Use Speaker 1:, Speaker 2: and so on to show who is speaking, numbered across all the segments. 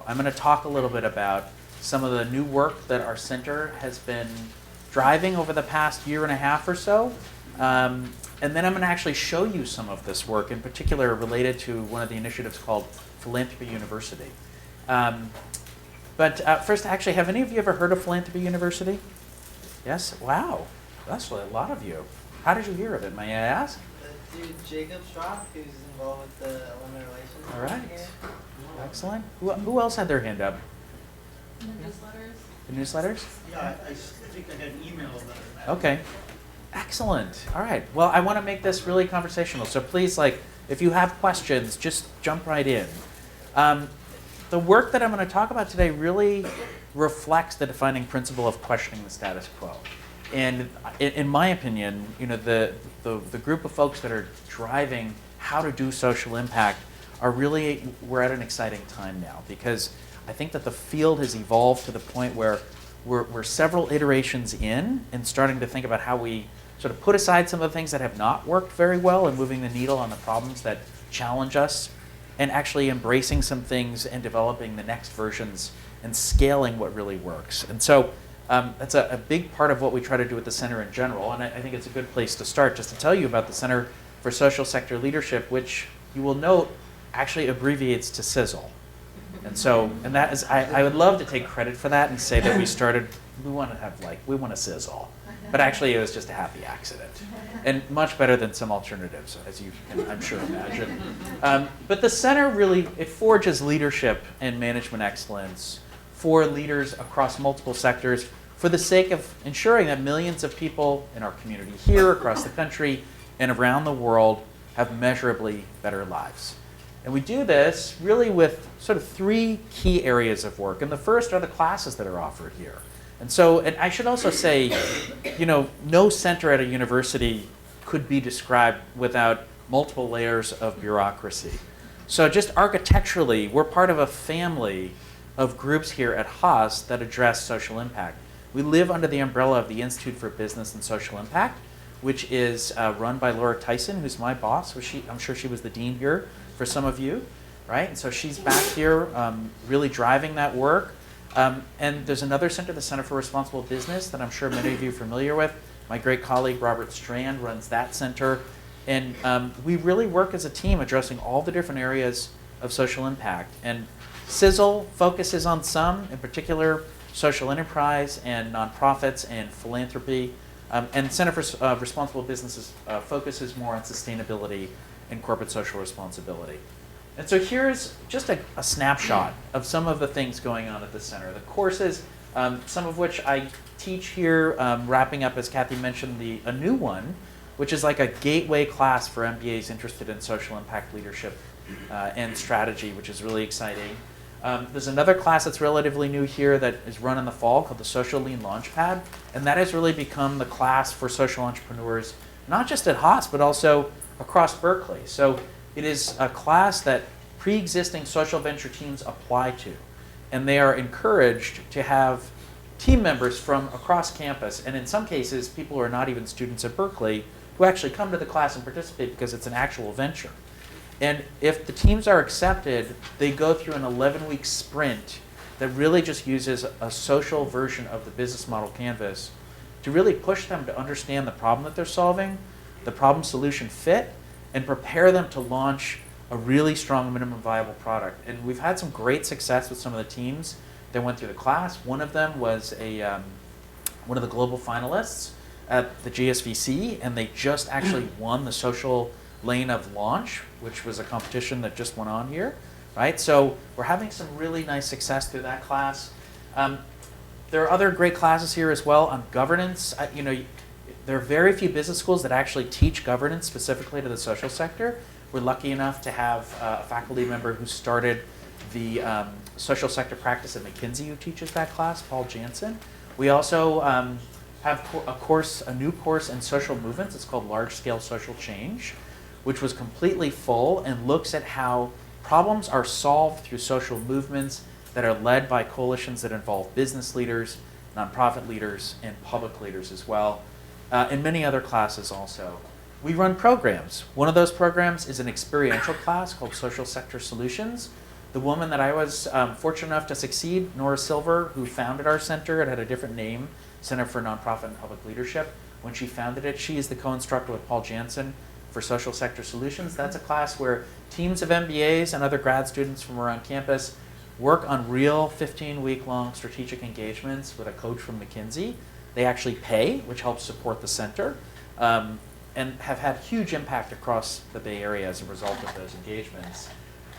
Speaker 1: Quo. I'm going to talk a little bit about some of the new work that our center has been driving over the past year and a half or so. And then I'm going to actually show you some of this work, in particular related to one of the initiatives called Philanthropy University. But first, actually, have any of you ever heard of Philanthropy University? Yes? Wow. That's a lot of you. How did you hear of it, may I ask?
Speaker 2: Dude, Jacob Strock, who's involved with the alumni relations.
Speaker 1: All right.
Speaker 2: Here.
Speaker 1: Excellent. Who else had their hand up?
Speaker 3: The newsletters.
Speaker 1: The newsletters?
Speaker 4: Yeah, I think I had an email about it.
Speaker 1: Okay. Excellent. All right. Well, I want to make this really conversational. So please, if you have questions, just jump right in. The work that I'm going to talk about today really reflects the defining principle of questioning the status quo. And in my opinion, the group of folks that are driving how to do social impact we're at an exciting time now, because I think that the field has evolved to the point where we're several iterations in and starting to think about how we sort of put aside some of the things that have not worked very well and moving the needle on the problems that challenge us, and actually embracing some things and developing the next versions and scaling what really works. And so that's a big part of what we try to do at the center in general, and I think it's a good place to start just to tell you about the Center for Social Sector Leadership, which you will note actually abbreviates to CISL. And that is, I would love to take credit for that and say that we want to sizzle. But actually it was just a happy accident. And much better than some alternatives, as you can, I'm sure, imagine. But the center really, it forges leadership and management excellence for leaders across multiple sectors for the sake of ensuring that millions of people in our community here, across the country, and around the world have measurably better lives. And we do this really with sort of three key areas of work. And the first are the classes that are offered here. And I should also say, no center at a university could be described without multiple layers of bureaucracy. So just architecturally, we're part of a family of groups here at Haas that address social impact. We live under the umbrella of the Institute for Business and Social Impact, which is run by Laura Tyson, who's my boss. I'm sure she was the dean here for some of you, right? And so she's back here really driving that work. And there's another center, the Center for Responsible Business, that I'm sure many of you are familiar with. My great colleague, Robert Strand, runs that center. And we really work as a team addressing all the different areas of social impact. And CISL focuses on some, in particular, social enterprise and nonprofits and philanthropy. And Center for Responsible Businesses focuses more on sustainability and corporate social responsibility. And so here's just a snapshot of some of the things going on at the center. The courses, some of which I teach here, wrapping up, as Kathy mentioned, a new one, which is like a gateway class for MBAs interested in social impact leadership and strategy, which is really exciting. There's another class that's relatively new here that is run in the fall called the Social Lean Launchpad, and that has really become the class for social entrepreneurs, not just at Haas, but also across Berkeley. So it is a class that pre-existing social venture teams apply to, and they are encouraged to have team members from across campus, and in some cases, people who are not even students at Berkeley, who actually come to the class and participate because it's an actual venture. And if the teams are accepted, they go through an 11-week sprint that really just uses a social version of the business model canvas to really push them to understand the problem that they're solving, the problem solution fit, and prepare them to launch a really strong minimum viable product. And we've had some great success with some of the teams that went through the class. One of them was one of the global finalists at the GSVC, and they just actually won the social lane of launch, which was a competition that just went on here, right? So we're having some really nice success through that class. There are other great classes here as well on governance. There are very few business schools that actually teach governance specifically to the social sector. We're lucky enough to have a faculty member who started the social sector practice at McKinsey who teaches that class, Paul Jansen. We also have a new course in social movements. It's called Large Scale Social Change, which was completely full and looks at how problems are solved through social movements that are led by coalitions that involve business leaders, nonprofit leaders, and public leaders as well, and many other classes also. We run programs. One of those programs is an experiential class called Social Sector Solutions, The woman that I was fortunate enough to succeed, Nora Silver, who founded our center, it had a different name, Center for Nonprofit and Public Leadership. When she founded it, she is the co-instructor with Paul Jansen for Social Sector Solutions. That's a class where teams of MBAs and other grad students from around campus work on real 15-week-long strategic engagements with a coach from McKinsey. They actually pay, which helps support the center, and have had huge impact across the Bay Area as a result of those engagements.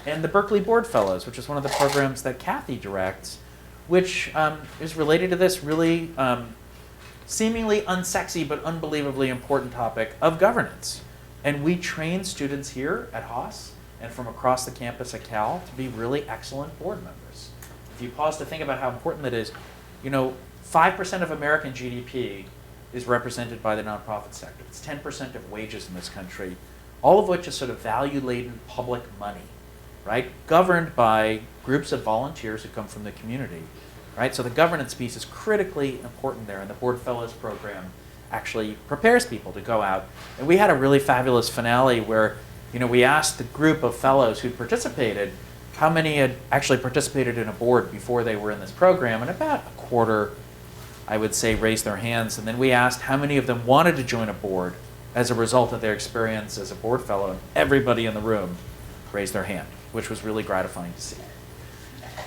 Speaker 1: And the Berkeley Board Fellows, which is one of the programs that Kathy directs, which is related to this really seemingly unsexy but unbelievably important topic of governance. And we train students here at Haas and from across the campus at Cal to be really excellent board members. If you pause to think about how important that is, 5% of American GDP is represented by the nonprofit sector. It's 10% of wages in this country, all of which is sort of value-laden public money, right? Governed by groups of volunteers who come from the community, right? So the governance piece is critically important there, and the Board Fellows program actually prepares people to go out. And we had a really fabulous finale where, we asked the group of fellows who participated how many had actually participated in a board before they were in this program, and about a quarter, I would say, raised their hands. And then we asked how many of them wanted to join a board as a result of their experience as a board fellow, and everybody in the room raised their hand, which was really gratifying to see.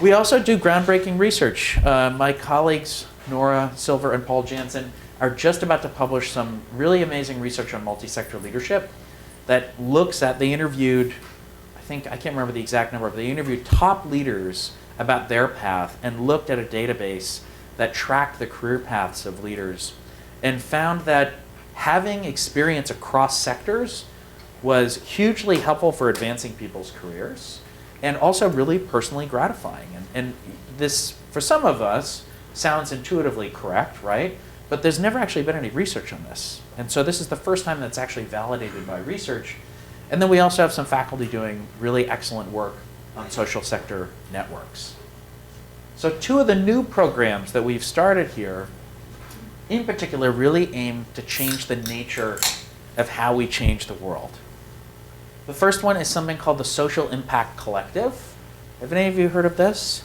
Speaker 1: We also do groundbreaking research. My colleagues, Nora Silver and Paul Jansen, are just about to publish some really amazing research on multi-sector leadership that looks at, they interviewed, I can't remember the exact number, but they interviewed top leaders about their path and looked at a database that tracked the career paths of leaders and found that having experience across sectors was hugely helpful for advancing people's careers and also really personally gratifying. And this, for some of us, sounds intuitively correct, right? But there's never actually been any research on this. And so this is the first time that's actually validated by research. And then we also have some faculty doing really excellent work on social sector networks. So two of the new programs that we've started here, in particular, really aim to change the nature of how we change the world. The first one is something called the Social Impact Collective. Have any of you heard of this?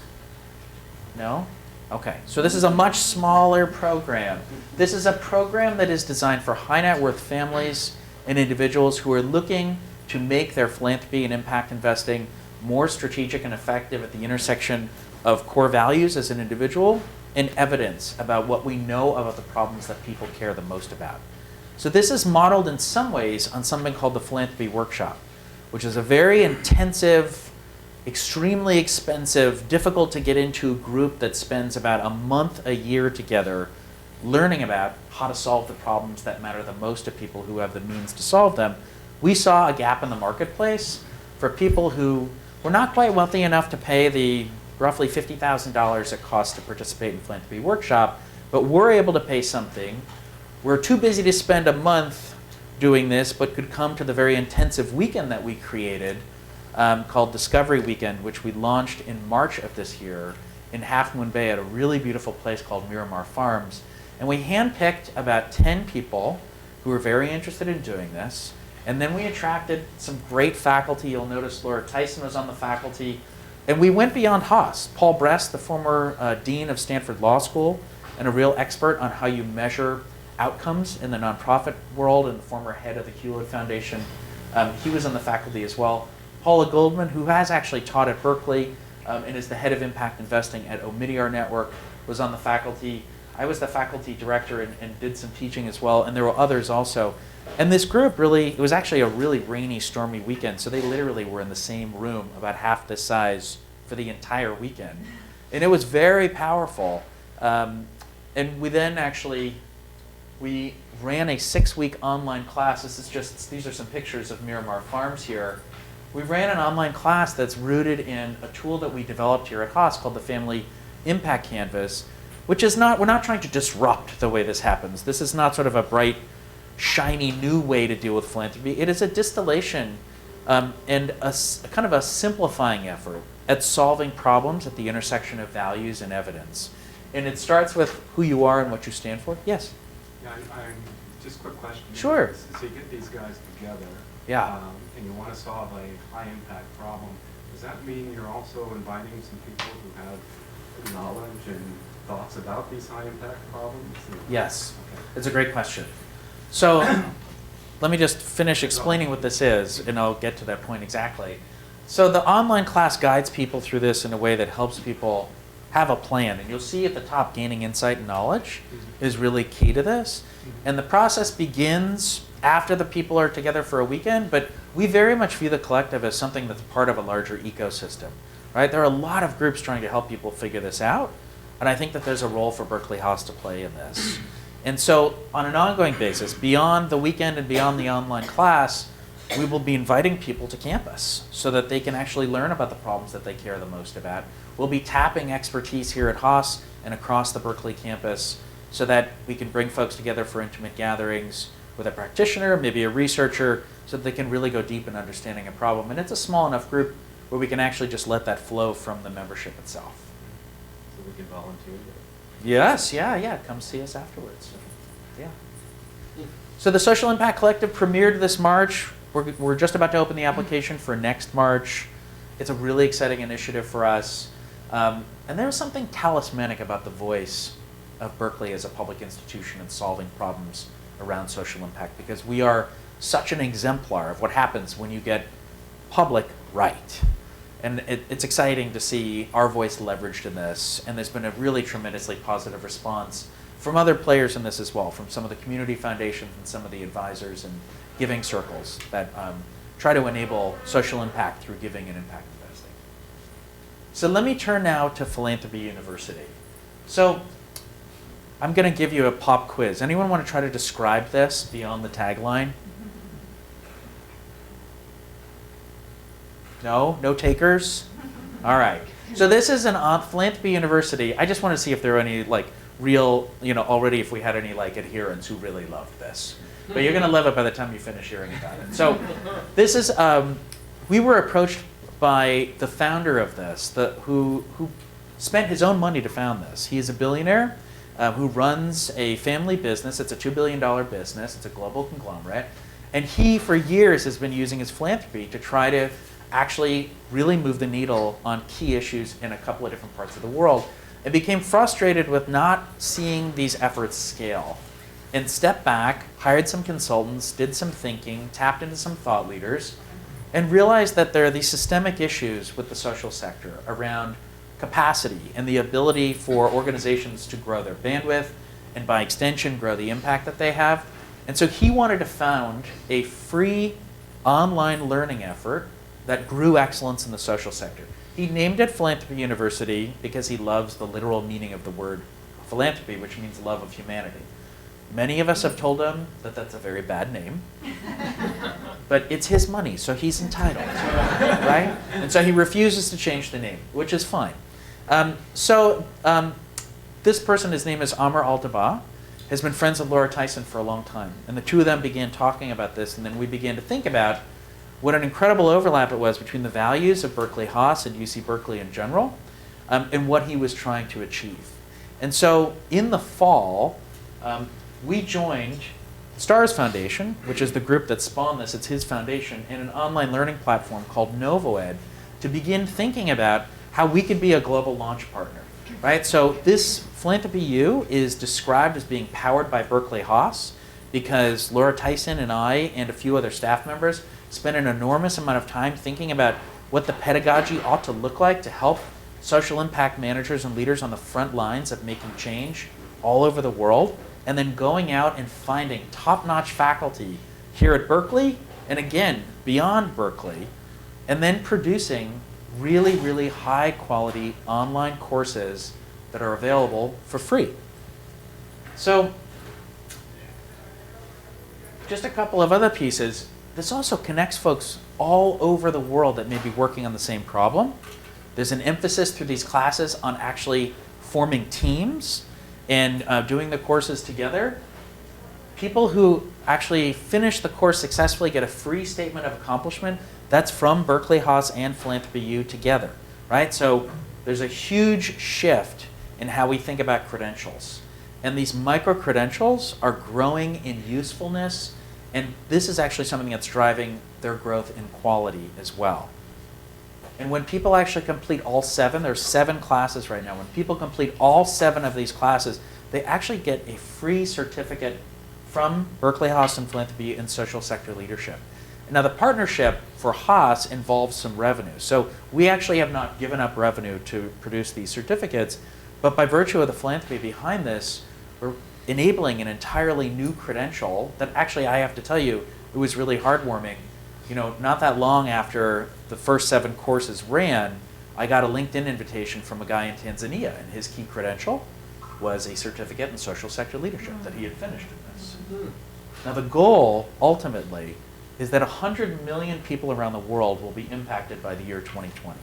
Speaker 1: No? Okay, so this is a much smaller program. This is a program that is designed for high net worth families and individuals who are looking to make their philanthropy and impact investing more strategic and effective at the intersection of core values as an individual and evidence about what we know about the problems that people care the most about. So this is modeled in some ways on something called the Philanthropy Workshop, which is a very intensive, extremely expensive, difficult to get into group that spends about a month a year together learning about how to solve the problems that matter the most to people who have the means to solve them. We saw a gap in the marketplace for people who were not quite wealthy enough to pay the roughly $50,000 it costs to participate in Philanthropy Workshop, but were able to pay something. We're too busy to spend a month doing this, but could come to the very intensive weekend that we created called Discovery Weekend, which we launched in March of this year in Half Moon Bay at a really beautiful place called Miramar Farms. And we handpicked about 10 people who were very interested in doing this. And then we attracted some great faculty. You'll notice Laura Tyson was on the faculty. And we went beyond Haas. Paul Brest, the former dean of Stanford Law School and a real expert on how you measure outcomes in the nonprofit world and the former head of the Hewlett Foundation, he was on the faculty as well. Paula Goldman, who has actually taught at Berkeley and is the head of impact investing at Omidyar Network, was on the faculty. I was the faculty director and did some teaching as well, and there were others also. And this group really, it was actually a really rainy, stormy weekend, so they literally were in the same room, about half this size, for the entire weekend. And it was very powerful. And we then actually, we ran a 6-week online class. These are some pictures of Miramar Farms here. We ran an online class that's rooted in a tool that we developed here at Haas called the Family Impact Canvas, which is not, we're not trying to disrupt the way this happens. This is not sort of a bright, shiny new way to deal with philanthropy. It is a distillation and a kind of a simplifying effort at solving problems at the intersection of values and evidence. And it starts with who you are and what you stand for. Yes?
Speaker 5: Yeah, I'm just a quick question.
Speaker 1: Sure.
Speaker 5: So you get these guys together,
Speaker 1: Yeah.
Speaker 5: and you want to solve a high impact problem. does that mean you're also inviting some people who have knowledge and thoughts about these high impact problems?
Speaker 1: Yes,
Speaker 5: Okay.
Speaker 1: it's a great question. So let me just finish explaining what this is, and I'll get to that point exactly. So the online class guides people through this in a way that helps people have a plan. And you'll see at the top, gaining insight and knowledge is really key to this. And the process begins after the people are together for a weekend, but we very much view the collective as something that's part of a larger ecosystem, right? There are a lot of groups trying to help people figure this out, and I think that there's a role for Berkeley-Haas to play in this. And so on an ongoing basis, beyond the weekend and beyond the online class, we will be inviting people to campus so that they can actually learn about the problems that they care the most about. We'll be tapping expertise here at Haas and across the Berkeley campus so that we can bring folks together for intimate gatherings with a practitioner, maybe a researcher, so that they can really go deep in understanding a problem. And it's a small enough group where we can actually just let that flow from the membership itself.
Speaker 5: So we can volunteer.
Speaker 1: Yes, yeah. Come see us afterwards. Yeah. So the Social Impact Collective premiered this March. We're just about to open the application for next March. It's a really exciting initiative for us. And there's something talismanic about the voice of Berkeley as a public institution in solving problems around social impact, because we are such an exemplar of what happens when you get public right. And it's exciting to see our voice leveraged in this. And there's been a really tremendously positive response from other players in this as well, from some of the community foundations and some of the advisors and giving circles that try to enable social impact through giving and impact investing. So let me turn now to Philanthropy University. So I'm going to give you a pop quiz. Anyone want to try to describe this beyond the tagline? No? No takers? All right. So this is an Philanthropy University. I just want to see if there are any real, already if we had any adherents who really loved this. But you're going to love it by the time you finish hearing about it. So this is, we were approached by the founder of this, who spent his own money to found this. He is a billionaire who runs a family business. It's a $2 billion business. It's a global conglomerate. And he, for years, has been using his philanthropy to try to actually really move the needle on key issues in a couple of different parts of the world, and became frustrated with not seeing these efforts scale. And stepped back, hired some consultants, did some thinking, tapped into some thought leaders, and realized that there are these systemic issues with the social sector around capacity and the ability for organizations to grow their bandwidth and by extension grow the impact that they have. And so he wanted to found a free online learning effort that grew excellence in the social sector. He named it Philanthropy University because he loves the literal meaning of the word philanthropy, which means love of humanity. Many of us have told him that that's a very bad name, but it's his money, so he's entitled, right? And so he refuses to change the name, which is fine. This person, his name is Amr Al-Dabah, has been friends with Laura Tyson for a long time. And the two of them began talking about this, and then we began to think about what an incredible overlap it was between the values of Berkeley-Haas and UC Berkeley in general, and what he was trying to achieve. And so in the fall, we joined STARS Foundation, which is the group that spawned this. It's his foundation, and an online learning platform called NovoEd to begin thinking about how we could be a global launch partner, right? So this Philanthropy U is described as being powered by Berkeley-Haas because Laura Tyson and I and a few other staff members spent an enormous amount of time thinking about what the pedagogy ought to look like to help social impact managers and leaders on the front lines of making change all over the world, and then going out and finding top-notch faculty here at Berkeley, and again, beyond Berkeley, and then producing really, really high-quality online courses that are available for free. So, just a couple of other pieces. This also connects folks all over the world that may be working on the same problem. There's an emphasis through these classes on actually forming teams and doing the courses together. People who actually finish the course successfully get a free statement of accomplishment. That's from Berkeley-Haas and Philanthropy U together, right? So there's a huge shift in how we think about credentials. And these micro-credentials are growing in usefulness, and this is actually something that's driving their growth in quality as well. And when people actually complete all 7, there's 7 classes right now. When people complete all 7 of these classes, they actually get a free certificate from Berkeley-Haas and Philanthropy in social sector leadership. Now the partnership for Haas involves some revenue. So we actually have not given up revenue to produce these certificates, but by virtue of the philanthropy behind this, we're enabling an entirely new credential that actually, I have to tell you, it was really heartwarming. You know, not that long after the first 7 courses ran, I got a LinkedIn invitation from a guy in Tanzania, and his key credential was a certificate in social sector leadership that he had finished in this. Now the goal, ultimately, is that 100 million people around the world will be impacted by the year 2020.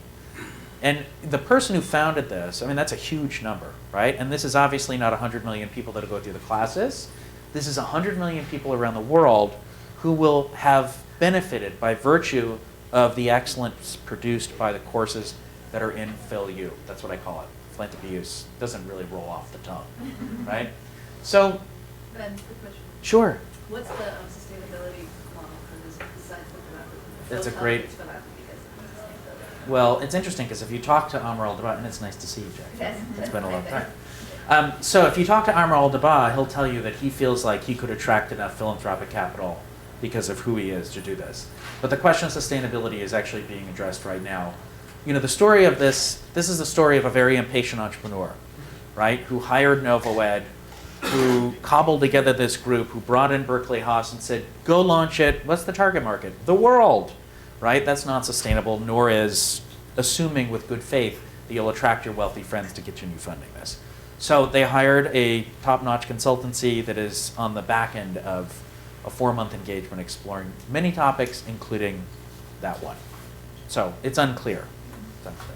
Speaker 1: And the person who founded this, I mean, that's a huge number, right? And this is obviously not 100 million people that go through the classes. This is 100 million people around the world who will have benefited by virtue of the excellence produced by the courses that are in PhilU. That's what I call it. Philanthropy use doesn't really roll off the tongue, right? So,
Speaker 3: Ben, quick question.
Speaker 1: sure.
Speaker 3: What's the sustainability model for this besides the philanthropy?
Speaker 1: It's a
Speaker 3: Both
Speaker 1: great-
Speaker 3: topics, philanthropy and sustainability.
Speaker 1: Well, it's interesting because if you talk to Amar Al-Daba, and it's nice to see you, Jack.
Speaker 3: Yes.
Speaker 1: It's been a long time. So if you talk to Amar Al-Daba, he'll tell you that he feels like he could attract enough philanthropic capital because of who he is to do this. But the question of sustainability is actually being addressed right now. You know, the story of this is the story of a very impatient entrepreneur, right, who hired NovoEd, who cobbled together this group, who brought in Berkeley-Haas and said, go launch it. What's the target market? The world, right? That's not sustainable, nor is assuming with good faith that you'll attract your wealthy friends to get you new funding this. So they hired a top-notch consultancy that is on the back end of a 4-month engagement exploring many topics, including that one. So it's unclear. It's unclear.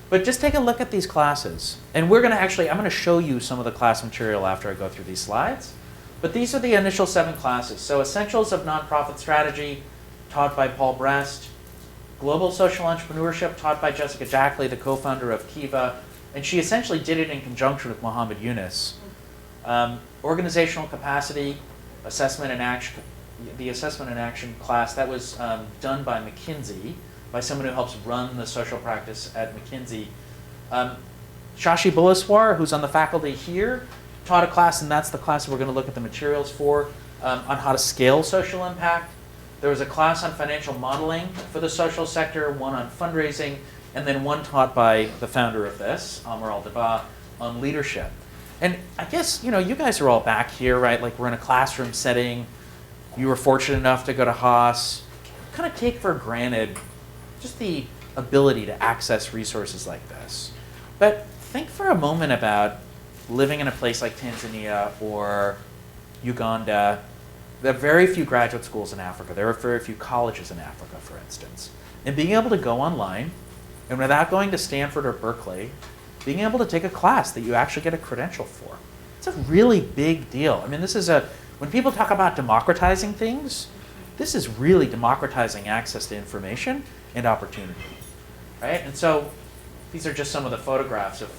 Speaker 1: But just take a look at these classes. And we're going to actually, I'm going to show you some of the class material after I go through these slides. But these are the initial 7 classes. So Essentials of Nonprofit Strategy, taught by Paul Brest. Global Social Entrepreneurship, taught by Jessica Jackley, the co-founder of Kiva. And she essentially did it in conjunction with Mohammed Yunus. Organizational Capacity, Assessment and Action. The Assessment and Action class, that was done by McKinsey, by someone who helps run the social practice at McKinsey. Shashi Bulaswar, who's on the faculty here, taught a class, and that's the class we're going to look at the materials for, on how to scale social impact. There was a class on financial modeling for the social sector, one on fundraising, and then one taught by the founder of this, Amar Al-Daba, on leadership. And I guess, you know, you guys are all back here, right? Like we're in a classroom setting. You were fortunate enough to go to Haas. Kind of take for granted just the ability to access resources like this. But think for a moment about living in a place like Tanzania or Uganda. There are very few graduate schools in Africa. There are very few colleges in Africa, for instance. And being able to go online, and without going to Stanford or Berkeley, being able to take a class that you actually get a credential for. It's a really big deal. I mean, this is when people talk about democratizing things, this is really democratizing access to information and opportunity, right? And so these are just some of the photographs of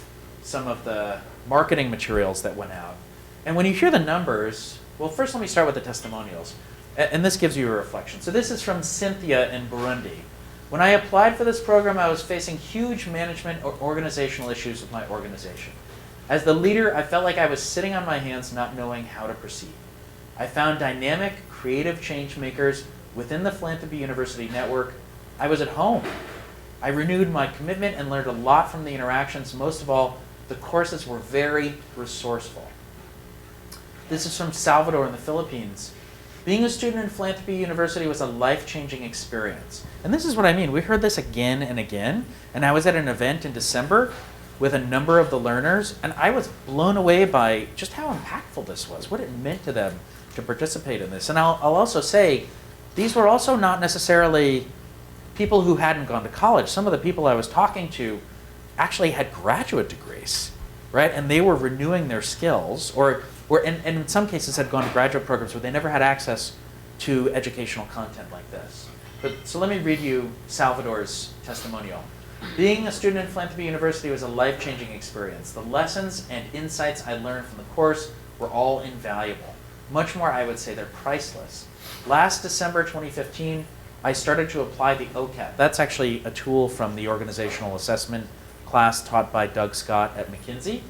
Speaker 1: some of the marketing materials that went out. And when you hear the numbers, well, first let me start with the testimonials. And this gives you a reflection. So this is from Cynthia in Burundi. When I applied for this program, I was facing huge management or organizational issues with my organization. As the leader, I felt like I was sitting on my hands not knowing how to proceed. I found dynamic, creative change makers within the Philanthropy University network. I was at home. I renewed my commitment and learned a lot from the interactions. Most of all, the courses were very resourceful. This is from Salvador in the Philippines. Being a student in Philanthropy University was a life-changing experience. And this is what I mean. We heard this again and again. And I was at an event in December with a number of the learners, and I was blown away by just how impactful this was, what it meant to them to participate in this. And I'll also say, these were also not necessarily people who hadn't gone to college. Some of the people I was talking to actually had graduate degrees, right? And they were renewing their skills, or and in some cases had gone to graduate programs where they never had access to educational content like this. So let me read you Salvador's testimonial. Being a student in Philanthropy University was a life-changing experience. The lessons and insights I learned from the course were all invaluable. Much more, I would say, they're priceless. Last December 2015, I started to apply the OCAT. That's actually a tool from the organizational assessment class taught by Doug Scott at McKinsey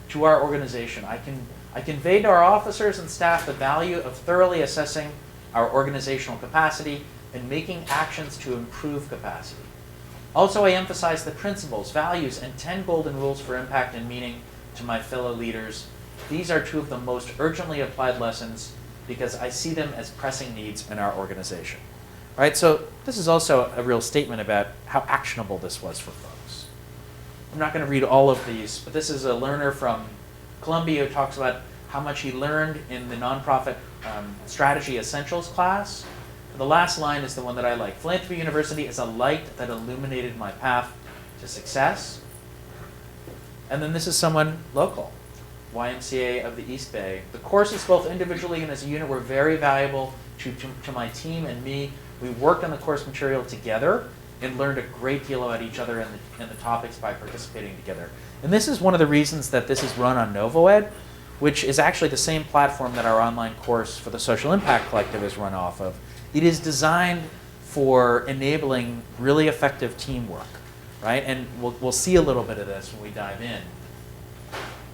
Speaker 1: to our organization. I conveyed to our officers and staff the value of thoroughly assessing our organizational capacity and making actions to improve capacity. Also, I emphasized the principles, values, and 10 golden rules for impact and meaning to my fellow leaders. These are two of the most urgently applied lessons because I see them as pressing needs in our organization. Right? So this is also a real statement about how actionable this was for folks. I'm not going to read all of these, but this is a learner from Columbia who talks about how much he learned in the nonprofit strategy essentials class. The last line is the one that I like. Philanthropy University is a light that illuminated my path to success. And then this is someone local, YMCA of the East Bay. The courses, both individually and as a unit, were very valuable to my team and me. We worked on the course material together and learned a great deal about each other and the topics by participating together. And this is one of the reasons that this is run on NovoEd, which is actually the same platform that our online course for the Social Impact Collective is run off of. It is designed for enabling really effective teamwork, right? And we'll see a little bit of this when we dive in.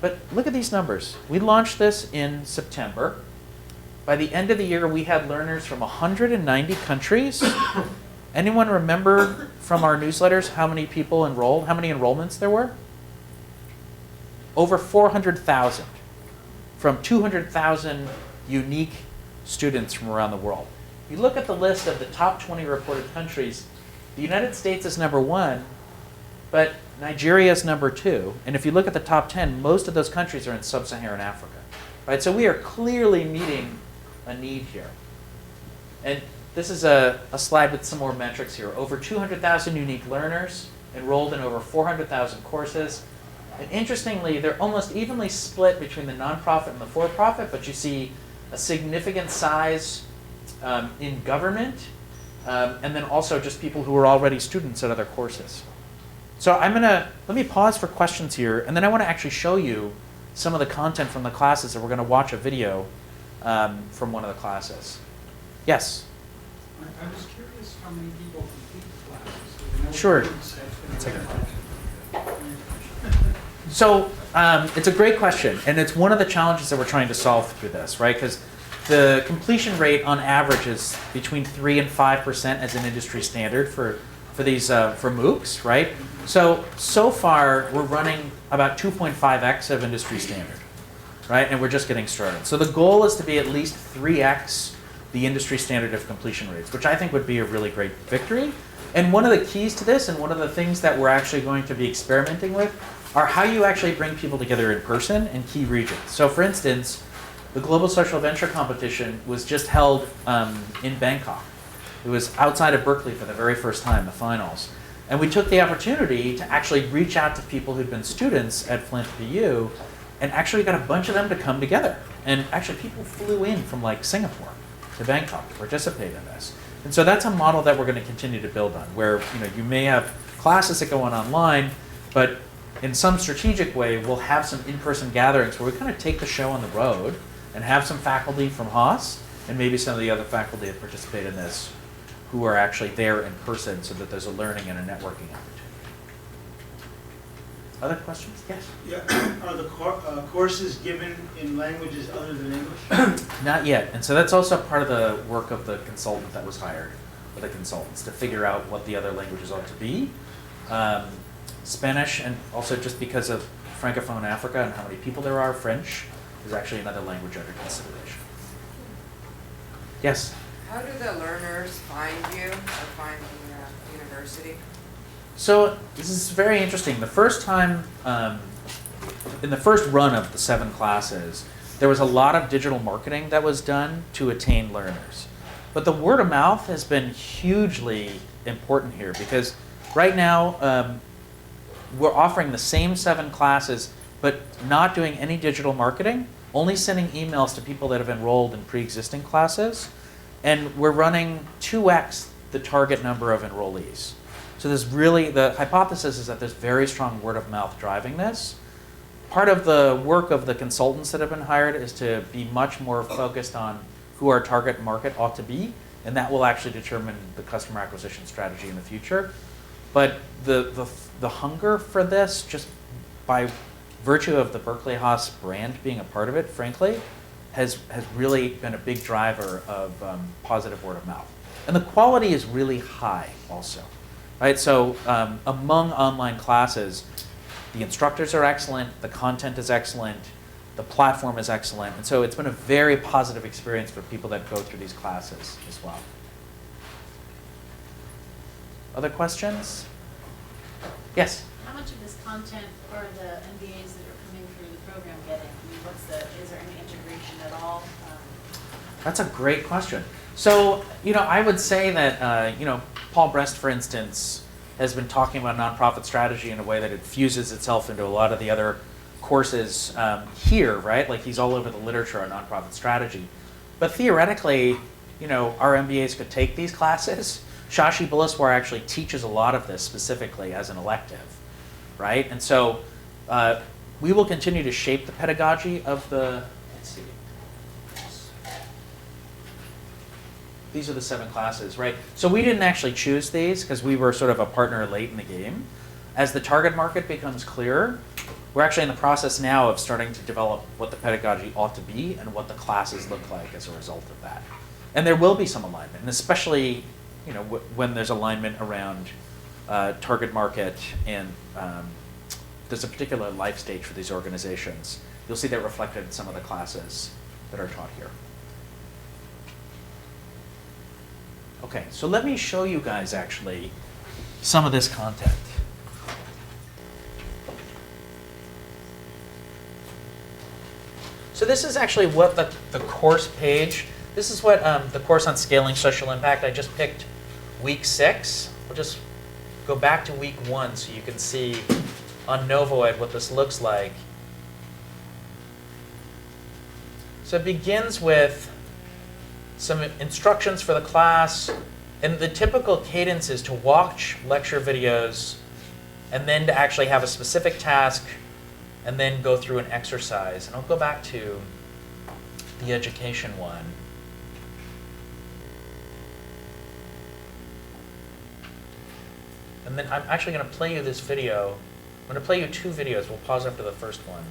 Speaker 1: But look at these numbers. We launched this in September. By the end of the year, we had learners from 190 countries. Anyone remember from our newsletters how many people enrolled, how many enrollments there were? Over 400,000 from 200,000 unique students from around the world. You look at the list of the top 20 reported countries, the United States is number 1, but Nigeria is number 2. And if you look at the top 10, most of those countries are in sub-Saharan Africa. Right? So we are clearly meeting a need here. And this is a slide with some more metrics here. Over 200,000 unique learners enrolled in over 400,000 courses. And interestingly, they're almost evenly split between the nonprofit and the for-profit, but you see a significant size in government, and then also just people who are already students at other courses. So let me pause for questions here, and then I want to actually show you some of the content from the classes, and we're going to watch a video from one of the classes. Yes?
Speaker 4: I was curious how many people complete the classes.
Speaker 1: Sure. So it's a great question, and it's one of the challenges that we're trying to solve through this, right? Because the completion rate on average is between 3 and 5% as an industry standard for these for MOOCs, right? So far we're running about 2.5x of industry standard, right? And we're just getting started. So the goal is to be at least 3x the industry standard of completion rates, which I think would be a really great victory. And one of the keys to this, and one of the things that we're actually going to be experimenting with, are how you actually bring people together in person in key regions. So for instance, the Global Social Venture Competition was just held in Bangkok. It was outside of Berkeley for the very first time, the finals. And we took the opportunity to actually reach out to people who'd been students at Flint of BU and actually got a bunch of them to come together. And actually people flew in from like Singapore to Bangkok to participate in this. And so that's a model that we're going to continue to build on, where you may have classes that go on online, but in some strategic way, we'll have some in-person gatherings where we kind of take the show on the road and have some faculty from Haas and maybe some of the other faculty that participate in this who are actually there in person so that there's a learning and a networking opportunity. Other questions? Yes?
Speaker 6: Yeah. Are the courses given in languages other than English?
Speaker 1: Not yet. And so that's also part of the work of the consultant that was hired, or the consultants, to figure out what the other languages ought to be. Spanish, and also just because of Francophone Africa and how many people there are, French is actually another language under consideration. Yes?
Speaker 7: How do the learners find you or find the university?
Speaker 1: So this is very interesting. The first time, in the first run of the 7 classes, there was a lot of digital marketing that was done to attain learners. But the word of mouth has been hugely important here, because right now we're offering the same 7 classes, but not doing any digital marketing, only sending emails to people that have enrolled in pre-existing classes. And we're running 2x the target number of enrollees. So there's really, the hypothesis is that there's very strong word of mouth driving this. Part of the work of the consultants that have been hired is to be much more focused on who our target market ought to be And that will actually determine the customer acquisition strategy in the future. But the hunger for this, just by virtue of the Berkeley-Haas brand being a part of it, frankly, has really been a big driver of positive word of mouth. And the quality is really high also, right? So among online classes, the instructors are excellent, the content is excellent, the platform is excellent, and so it's been a very positive experience for people that go through these classes as well. Other questions? Yes?
Speaker 8: How much of this content are the MBAs that are coming through the program getting? I mean, is there any integration at all?
Speaker 1: That's a great question. So, I would say that, Paul Brest, for instance, has been talking about nonprofit strategy in a way that it fuses itself into a lot of the other courses here, right? Like he's all over the literature on nonprofit strategy. But theoretically, our MBAs could take these classes. Shashi Bilaswar actually teaches a lot of this specifically as an elective, right? And so we will continue to shape the pedagogy of the, let's see. These are the 7 classes, right? So we didn't actually choose these because we were sort of a partner late in the game. As the target market becomes clearer, we're actually in the process now of starting to develop what the pedagogy ought to be and what the classes look like as a result of that. And there will be some alignment, and especially when there's alignment around target market and there's a particular life stage for these organizations. You'll see that reflected in some of the classes that are taught here. Okay, so let me show you guys actually some of this content. So this is actually what the course page, this is what the course on scaling social impact, I just picked week 6. We'll just go back to week 1 so you can see on Novoid what this looks like. So it begins with some instructions for the class, and the typical cadence is to watch lecture videos and then to actually have a specific task and then go through an exercise. And I'll go back to the education one. And then I'm actually going to play you this video. I'm going to play you 2 videos. We'll pause after the first one.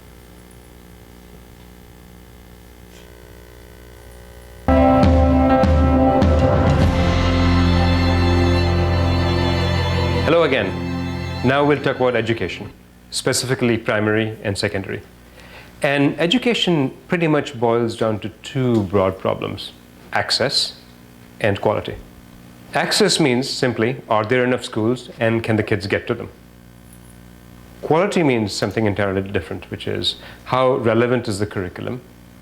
Speaker 9: Hello again. Now we'll talk about education, specifically primary and secondary. And education pretty much boils down to 2 broad problems: access and quality. Access means simply, are there enough schools and can the kids get to them? Quality means something entirely different, which is how relevant is the curriculum,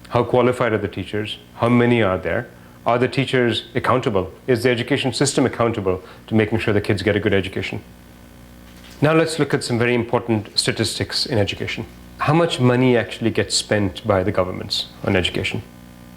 Speaker 9: how qualified are the teachers, how many are there, are the teachers accountable, is the education system accountable to making sure the kids get a good education. Now let's look at some very important statistics in education. How much money actually gets spent by the governments on education?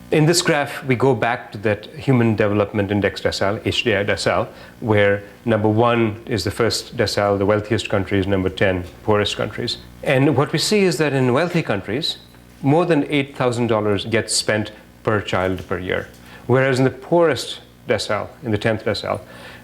Speaker 9: In this graph, we go back to that Human Development Index decile, HDI decile, where number 1 is the first decile, the wealthiest countries, number 10, poorest countries. And what we see is that in wealthy countries, more than $8,000 gets spent per child per year. Whereas in the poorest decile, in the 10th decile,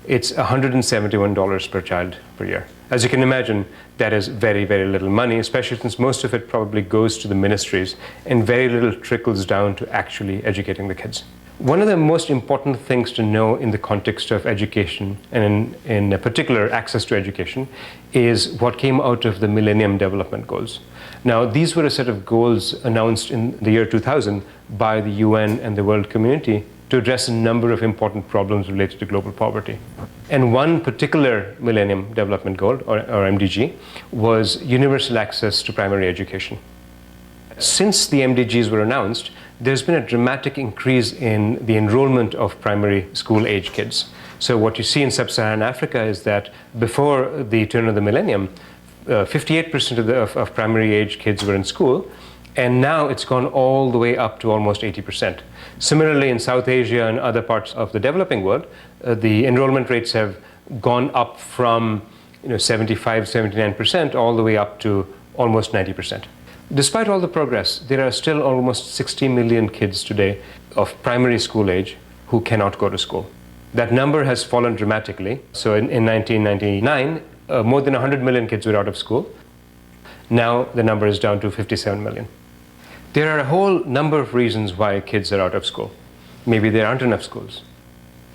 Speaker 9: it's $171 per child per year. As you can imagine, that is very, very little money, especially since most of it probably goes to the ministries and very little trickles down to actually educating the kids. One of the most important things to know in the context of education, and in particular access to education, is what came out of the Millennium Development Goals. Now, these were a set of goals announced in the year 2000 by the UN and the world community to address a number of important problems related to global poverty. And one particular Millennium Development Goal, or MDG, was universal access to primary education. Since the MDGs were announced, there's been a dramatic increase in the enrollment of primary school age kids. So what you see in sub-Saharan Africa is that before the turn of the millennium, 58% of primary age kids were in school, and now it's gone all the way up to almost 80%. Similarly, in South Asia and other parts of the developing world, the enrollment rates have gone up from 75, 79% all the way up to almost 90%. Despite all the progress, there are still almost 60 million kids today of primary school age who cannot go to school. That number has fallen dramatically. So in 1999, more than 100 million kids were out of school. Now the number is down to 57 million. There are a whole number of reasons why kids are out of school. Maybe there aren't enough schools.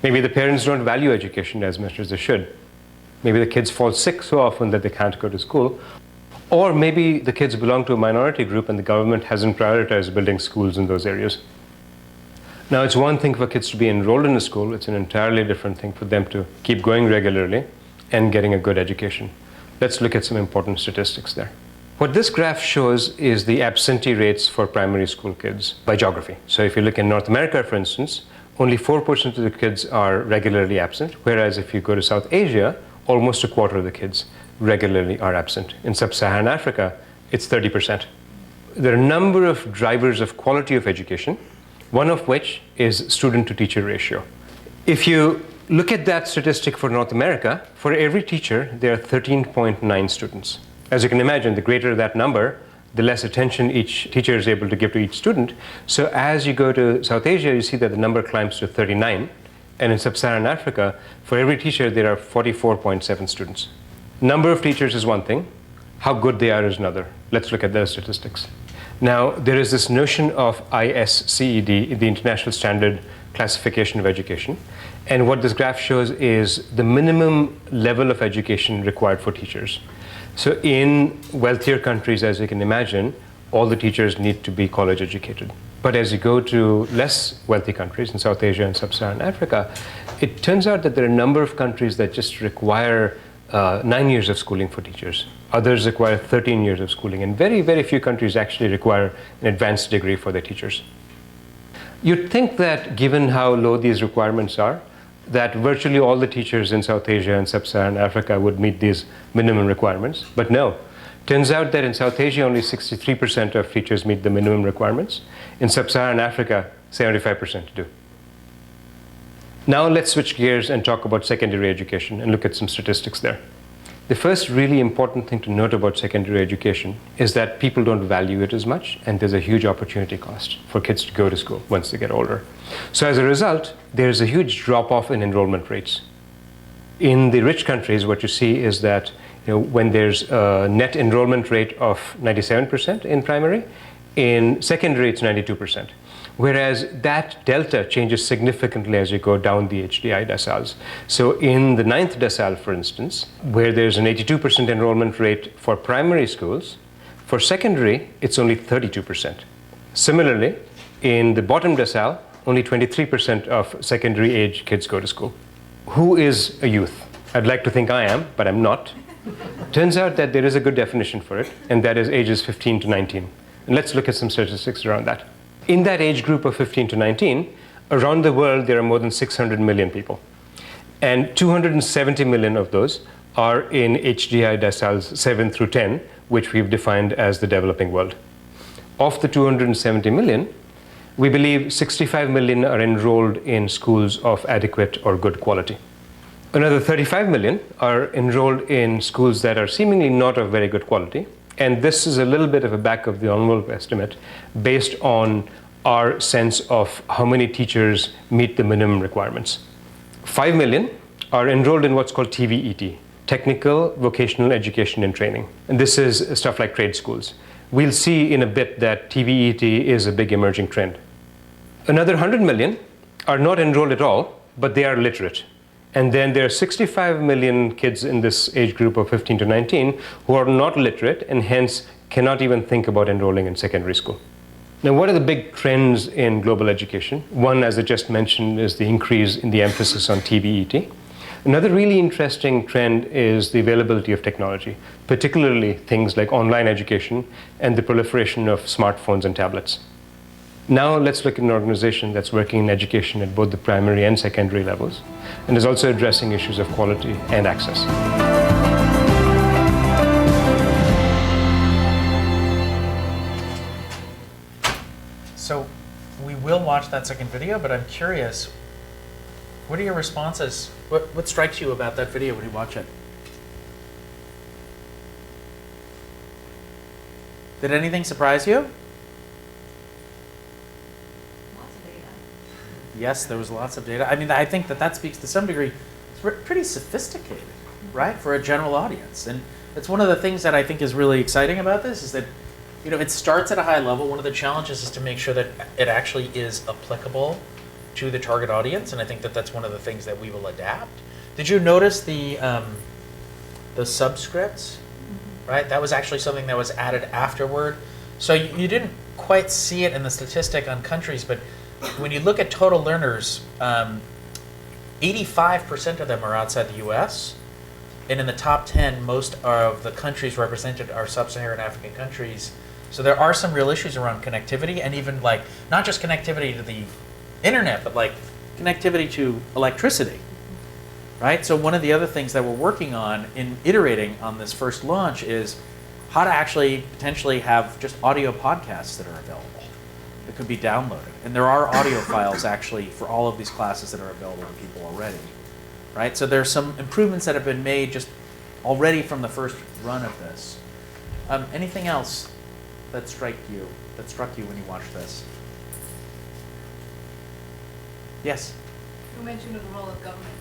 Speaker 9: Maybe the parents don't value education as much as they should. Maybe the kids fall sick so often that they can't go to school. Or maybe the kids belong to a minority group and the government hasn't prioritized building schools in those areas. Now, it's one thing for kids to be enrolled in a school. It's an entirely different thing for them to keep going regularly and getting a good education. Let's look at some important statistics there. What this graph shows is the absentee rates for primary school kids by geography. So if you look in North America, for instance, only 4% of the kids are regularly absent, whereas if you go to South Asia, almost a quarter of the kids regularly are absent. In sub-Saharan Africa, it's 30%. There are a number of drivers of quality of education, one of which is student-to-teacher ratio. If you look at that statistic for North America, for every teacher, there are 13.9 students. As you can imagine, the greater that number, the less attention each teacher is able to give to each student. So as you go to South Asia, you see that the number climbs to 39. And in sub-Saharan Africa, for every teacher, there are 44.7 students. Number of teachers is one thing. How good they are is another. Let's look at those statistics. Now, there is this notion of ISCED, the International Standard Classification of Education. And what this graph shows is the minimum level of education required for teachers. So in wealthier countries, as you can imagine, all the teachers need to be college educated. But as you go to less wealthy countries in South Asia and sub-Saharan Africa, it turns out that there are a number of countries that just require 9 years of schooling for teachers. Others require 13 years of schooling, and very, very few countries actually require an advanced degree for their teachers. You'd think that given how low these requirements are, that virtually all the teachers in South Asia and sub-Saharan Africa would meet these minimum requirements, but no. Turns out that in South Asia, only 63% of teachers meet the minimum requirements. In sub-Saharan Africa, 75% do. Now let's switch gears and talk about secondary education and look at some statistics there. The first really important thing to note about secondary education is that people don't value it as much, and there's a huge opportunity cost for kids to go to school once they get older. So as a result, there's a huge drop-off in enrollment rates. In the rich countries, what you see is that when there's a net enrollment rate of 97% in primary, in secondary it's 92%. Whereas that delta changes significantly as you go down the HDI deciles. So in the 9th decile, for instance, where there's an 82% enrollment rate for primary schools, for secondary, it's only 32%. Similarly, in the bottom decile, only 23% of secondary age kids go to school. Who is a youth? I'd like to think I am, but I'm not. Turns out that there is a good definition for it, and that is ages 15 to 19. And let's look at some statistics around that. In that age group of 15 to 19, around the world there are more than 600 million people. And 270 million of those are in HDI deciles 7 through 10, which we've defined as the developing world. Of the 270 million, we believe 65 million are enrolled in schools of adequate or good quality. Another 35 million are enrolled in schools that are seemingly not of very good quality. And this is a little bit of a back of the envelope estimate based on our sense of how many teachers meet the minimum requirements. 5 million are enrolled in what's called TVET, Technical Vocational Education and Training. And this is stuff like trade schools. We'll see in a bit that TVET is a big emerging trend. Another 100 million are not enrolled at all, but they are literate. And then there are 65 million kids in this age group of 15 to 19 who are not literate and hence cannot even think about enrolling in secondary school. Now, what are the big trends in global education? One, as I just mentioned, is the increase in the emphasis on TVET. Another really interesting trend is the availability of technology, particularly things like online education and the proliferation of smartphones and tablets. Now let's look at an organization that's working in education at both the primary and secondary levels, and is also addressing issues of quality and access.
Speaker 1: So we will watch that second video, but I'm curious, what are your responses? What strikes you about that video when you watch it? Did anything surprise you?
Speaker 3: Lots of data.
Speaker 1: Yes, there was lots of data. I mean, I think that speaks to some degree. It's pretty sophisticated, right, for a general audience. And it's one of the things that I think is really exciting about this is that, you know, it starts at a high level. One of the challenges is to make sure that it actually is applicable to the target audience, and I think that that's one of the things that we will adapt. Did you notice the subscripts? Right, that was actually something that was added afterward. So you didn't quite see it in the statistic on countries, but when you look at total learners, 85% of them are outside the U.S., and in the top 10, most of the countries represented are sub-Saharan African countries. So there are some real issues around connectivity, and even like not just connectivity to the internet, but like connectivity to electricity, right? So one of the other things that we're working on in iterating on this first launch is how to actually potentially have just audio podcasts that are available that could be downloaded. And there are audio files actually for all of these classes that are available to people already, right? So there's some improvements that have been made just already from the first run of this. Anything else that struck you when you watched this? Yes?
Speaker 3: You mentioned the role of government.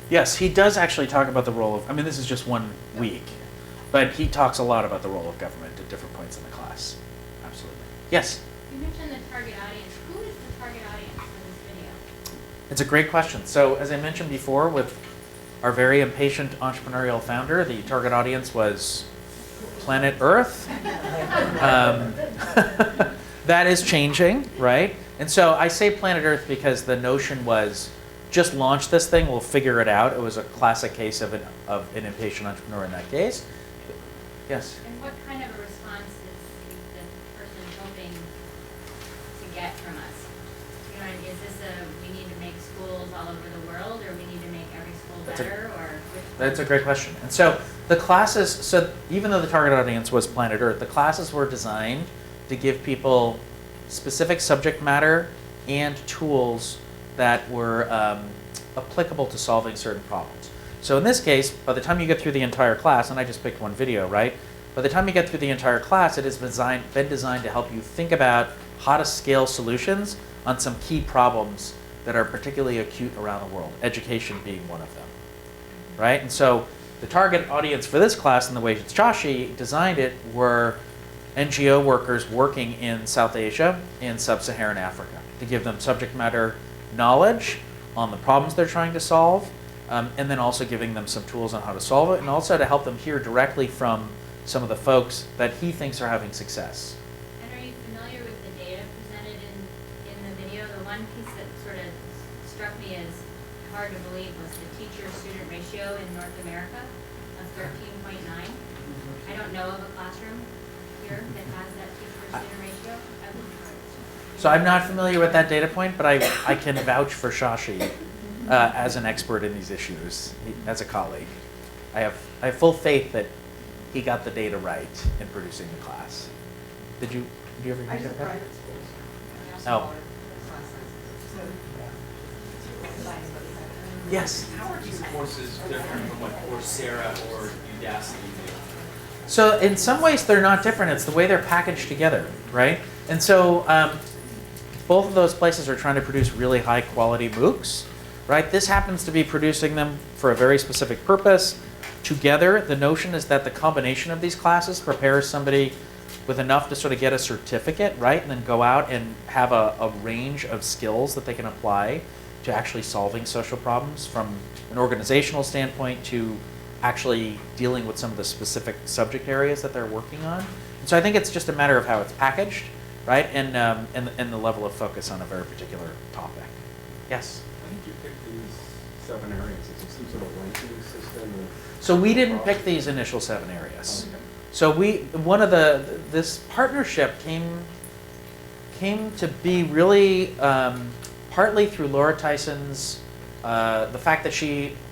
Speaker 1: Yes, he does actually talk about the role of, I mean, this is just one week, but he talks a lot about the role of government at different points in the class. Absolutely. Yes?
Speaker 8: You mentioned the target audience. Who is the target audience for this video?
Speaker 1: It's a great question. So as I mentioned before, with our very impatient entrepreneurial founder, the target audience was planet Earth. That is changing, right? And so I say planet Earth because the notion was just launch this thing, we'll figure it out. It was a classic case of an impatient entrepreneur in that case. Yes?
Speaker 8: And what kind of a response is the person hoping to get from us? You know, is this we need to make schools all over the world, or we need to make every school better, or which?
Speaker 1: That's a great question. And so the classes, so even though the target audience was planet Earth, the classes were designed to give people specific subject matter and tools that were applicable to solving certain problems. So in this case, by the time you get through the entire class, and I just picked one video, right? By the time you get through the entire class, it has been designed to help you think about how to scale solutions on some key problems that are particularly acute around the world, education being one of them, right? And so the target audience for this class, and the way Joshi designed it, were NGO workers working in South Asia and sub-Saharan Africa to give them subject matter knowledge on the problems they're trying to solve, and then also giving them some tools on how to solve it, and also to help them hear directly from some of the folks that he thinks are having success.
Speaker 8: And are you familiar with the data presented in the video? The one piece that sort of struck me as hard to believe was the teacher-student ratio in North America of 13.9. I don't know of a classroom here that has that teacher-student ratio.
Speaker 1: So I'm not familiar with that data point, but I can vouch for Shashi as an expert in these issues, as a colleague. I have full faith that he got the data right in producing the class. Did you ever hear
Speaker 4: I took
Speaker 1: that?
Speaker 4: private schools.
Speaker 1: Oh. Yes.
Speaker 10: How are these courses different from what Coursera or Udacity do?
Speaker 1: So in some ways they're not different. It's the way they're packaged together, right? And so both of those places are trying to produce really high quality MOOCs, right? This happens to be producing them for a very specific purpose. Together, the notion is that the combination of these classes prepares somebody with enough to sort of get a certificate, right? And then go out and have a range of skills that they can apply to actually solving social problems from an organizational standpoint to actually dealing with some of the specific subject areas that they're working on. And so I think it's just a matter of how it's packaged, right? And the level of focus on a very particular topic. Yes?
Speaker 5: Why did you pick these 7 areas? Is it some sort of ranking system?
Speaker 1: So we didn't pick these initial 7 areas.
Speaker 5: Okay.
Speaker 1: So this partnership came to be really partly through Laura Tyson's, the fact that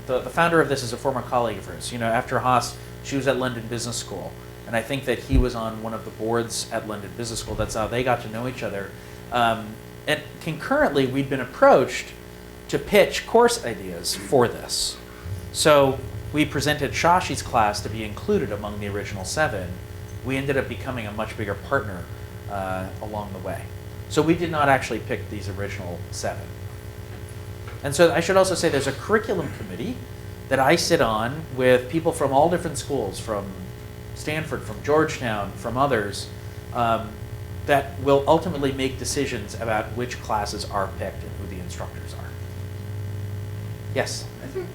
Speaker 1: the founder of this is a former colleague of hers. You know, after Haas, she was at London Business School. And I think that he was on one of the boards at London Business School. That's how they got to know each other. And concurrently, we'd been approached to pitch course ideas for this. So we presented Shashi's class to be included among the original 7. We ended up becoming a much bigger partner along the way. So we did not actually pick these original 7 And so I should also say there's a curriculum committee that I sit on with people from all different schools, from Stanford, from Georgetown, from others, that will ultimately make decisions about which classes are picked and who the instructors are. Yes?
Speaker 11: I think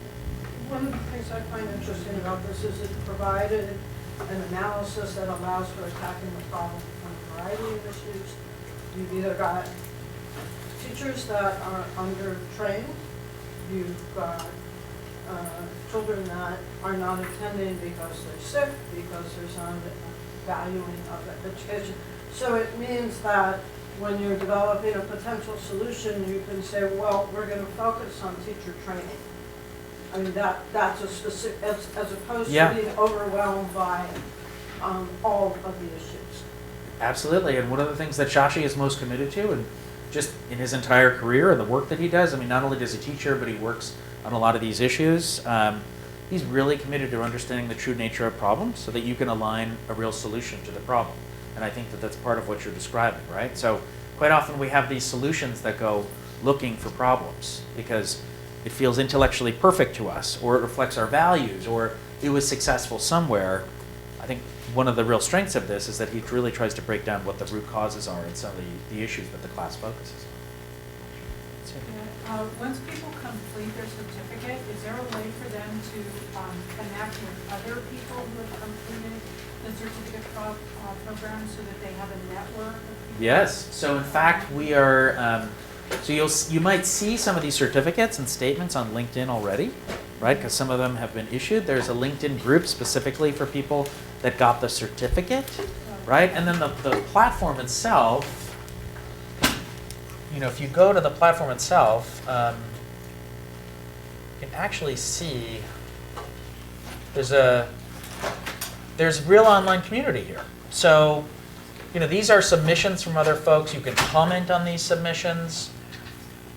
Speaker 11: one of the things I find interesting about this is it provided an analysis that allows for attacking the problem from a variety of issues. You've either got teachers that are undertrained, you've got children that are not attending because they're sick, because there's not a valuing of education. So it means that when you're developing a potential solution, you can say, well, we're going to focus on teacher training. I mean, that's a specific, as opposed to being overwhelmed by all of the issues.
Speaker 1: Absolutely, and one of the things that Shashi is most committed to, and just in his entire career and the work that he does, I mean, not only does he teach here, but he works on a lot of these issues. He's really committed to understanding the true nature of problems so that you can align a real solution to the problem. And I think that that's part of what you're describing, right? So quite often we have these solutions that go looking for problems because it feels intellectually perfect to us, or it reflects our values, or it was successful somewhere. I think one of the real strengths of this is that he really tries to break down what the root causes are and some of the issues that the class focuses on.
Speaker 4: Once people complete their certificate, is there a way for them to connect with other people who have completed the certificate program so that they have a network of people?
Speaker 1: Yes. So in fact, we are. So you might see some of these certificates and statements on LinkedIn already, right? Because some of them have been issued. There's a LinkedIn group specifically for people that got the certificate, right? And then the platform itself. You know, if you go to the platform itself, you can actually see there's real online community here. So, you know, these are submissions from other folks. You can comment on these submissions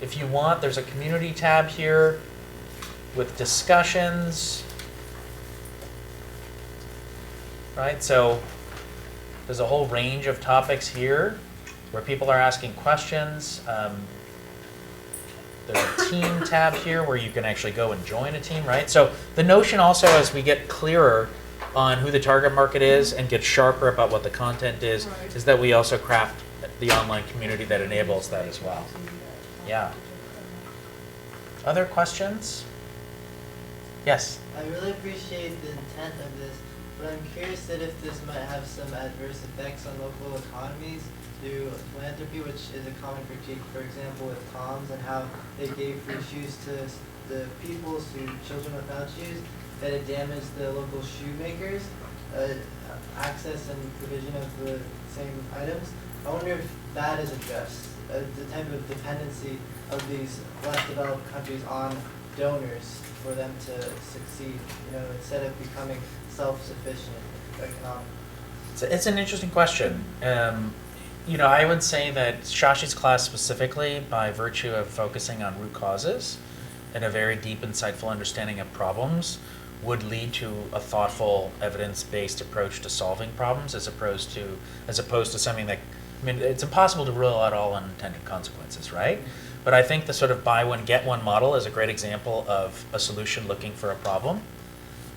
Speaker 1: if you want. There's a community tab here with discussions, right? So there's a whole range of topics here where people are asking questions. There's a team tab here where you can actually go and join a team, right? So the notion also, as we get clearer on who the target market is and get sharper about what the content is that we also craft the online community that enables that as well. Yeah. Other questions? Yes?
Speaker 2: I really appreciate the intent of this, but I'm curious that if this might have some adverse effects on local economies through philanthropy, which is a common critique, for example, with Tom's and how they gave free shoes to the peoples who children without shoes, that it damaged the local shoemakers, access and provision of the same items. I wonder if that is addressed, the type of dependency of these less developed countries on donors for them to succeed, you know, instead of becoming self-sufficient economically.
Speaker 1: It's an interesting question. You know, I would say that Shashi's class specifically, by virtue of focusing on root causes and a very deep, insightful understanding of problems, would lead to a thoughtful, evidence-based approach to solving problems, as opposed to something that, I mean, it's impossible to rule out all unintended consequences, right? But I think the sort of buy one, get one model is a great example of a solution looking for a problem.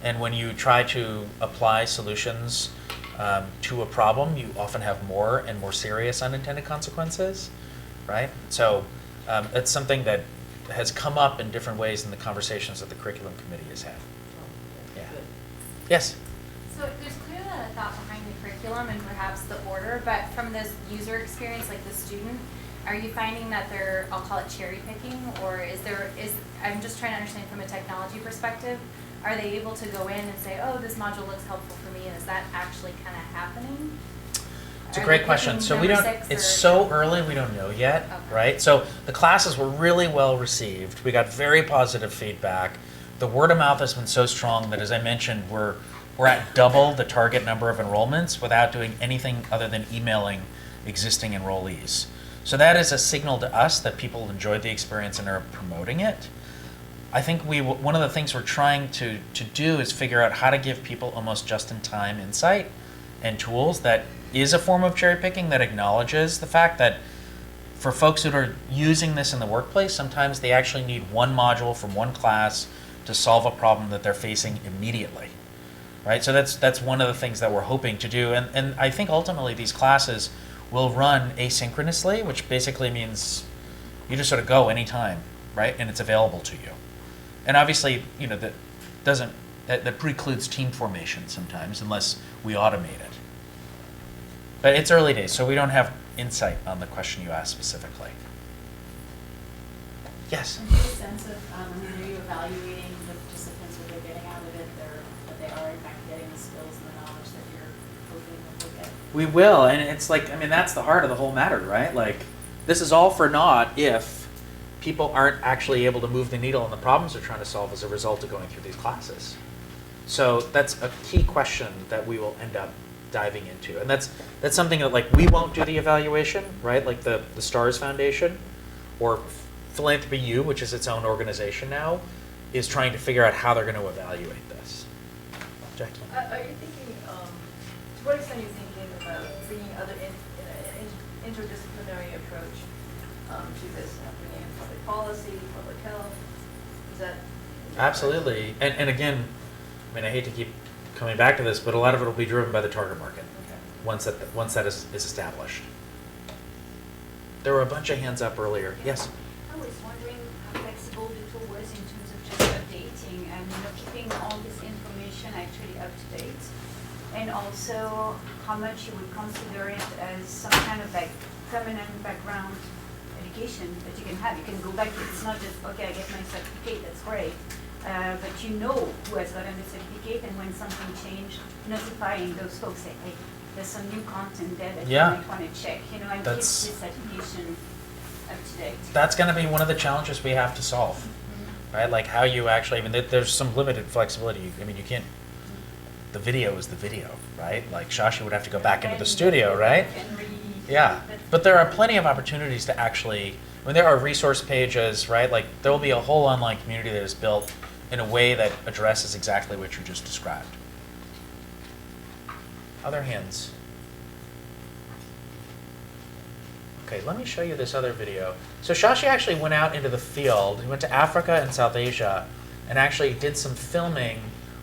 Speaker 1: And when you try to apply solutions to a problem, you often have more and more serious unintended consequences, right? So it's something that has come up in different ways in the conversations that the curriculum committee has had. Yeah. Yes?
Speaker 12: So there's clearly a thought behind the curriculum and perhaps the order, but from this user experience, like the student, are you finding that they're, I'll call it cherry picking, or I'm just trying to understand from a technology perspective, are they able to go in and say, oh, this module looks helpful for me, and is that actually kind of happening?
Speaker 1: It's a great question. So we don't, it's so early, we don't know yet,
Speaker 12: okay.
Speaker 1: Right? So the classes were really well received. We got very positive feedback. The word of mouth has been so strong that, as I mentioned, we're at double the target number of enrollments without doing anything other than emailing existing enrollees. So that is a signal to us that people enjoyed the experience and are promoting it. I think one of the things we're trying to do is figure out how to give people almost just-in-time insight and tools that is a form of cherry picking that acknowledges the fact that for folks that are using this in the workplace, sometimes they actually need one module from one class to solve a problem that they're facing immediately, right? So that's one of the things that we're hoping to do. And I think ultimately these classes will run asynchronously, which basically means you just sort of go anytime, right? And it's available to you. And obviously, you know, that precludes team formation sometimes unless we automate it. But it's early days, so we don't have insight on the question you asked specifically. Yes?
Speaker 3: Do you have a sense of, are you evaluating the participants, what they're getting out of it, that they are in fact getting the skills and the knowledge that you're hoping that they'll get?
Speaker 1: We will, and it's like, I mean, that's the heart of the whole matter, right? Like, this is all for naught if people aren't actually able to move the needle on the problems they're trying to solve as a result of going through these classes. So that's a key question that we will end up diving into. And that's something that, like, we won't do the evaluation, right? Like the STARS Foundation or Philanthropy U, which is its own organization now, is trying to figure out how they're going to evaluate this. Jackie?
Speaker 3: Are you thinking, to what extent are you thinking about bringing other interdisciplinary approach to this, bringing in public policy, public health? Is that?
Speaker 1: Absolutely. And again, I mean, I hate to keep coming back to this, but a lot of it will be driven by the target market once that is established. There were a bunch of hands up earlier. Yes?
Speaker 13: I was wondering how flexible the tool was in terms of just updating and keeping all this information actually up to date, and also how much you would consider it as some kind of like permanent background education that you can have. You can go back. It's not just okay, I get my certificate. That's great. But you know who has gotten the certificate, and when something changed, notifying those folks, say, hey, there's some new content there that you might want to check, and keep this certification up to date.
Speaker 1: That's going to be one of the challenges we have to solve, right? Like how you actually, I mean, there's some limited flexibility. I mean, you can't, the video is the video, right? Like Shashi would have to go back into the studio, right? Yeah, but there are plenty of opportunities to actually, I mean, there are resource pages, right? Like there will be a whole online community that is built in a way that addresses exactly what you just described. Other hands? Okay, let me show you this other video. So Shashi actually went out into the field. He went to Africa and South Asia and actually did some filming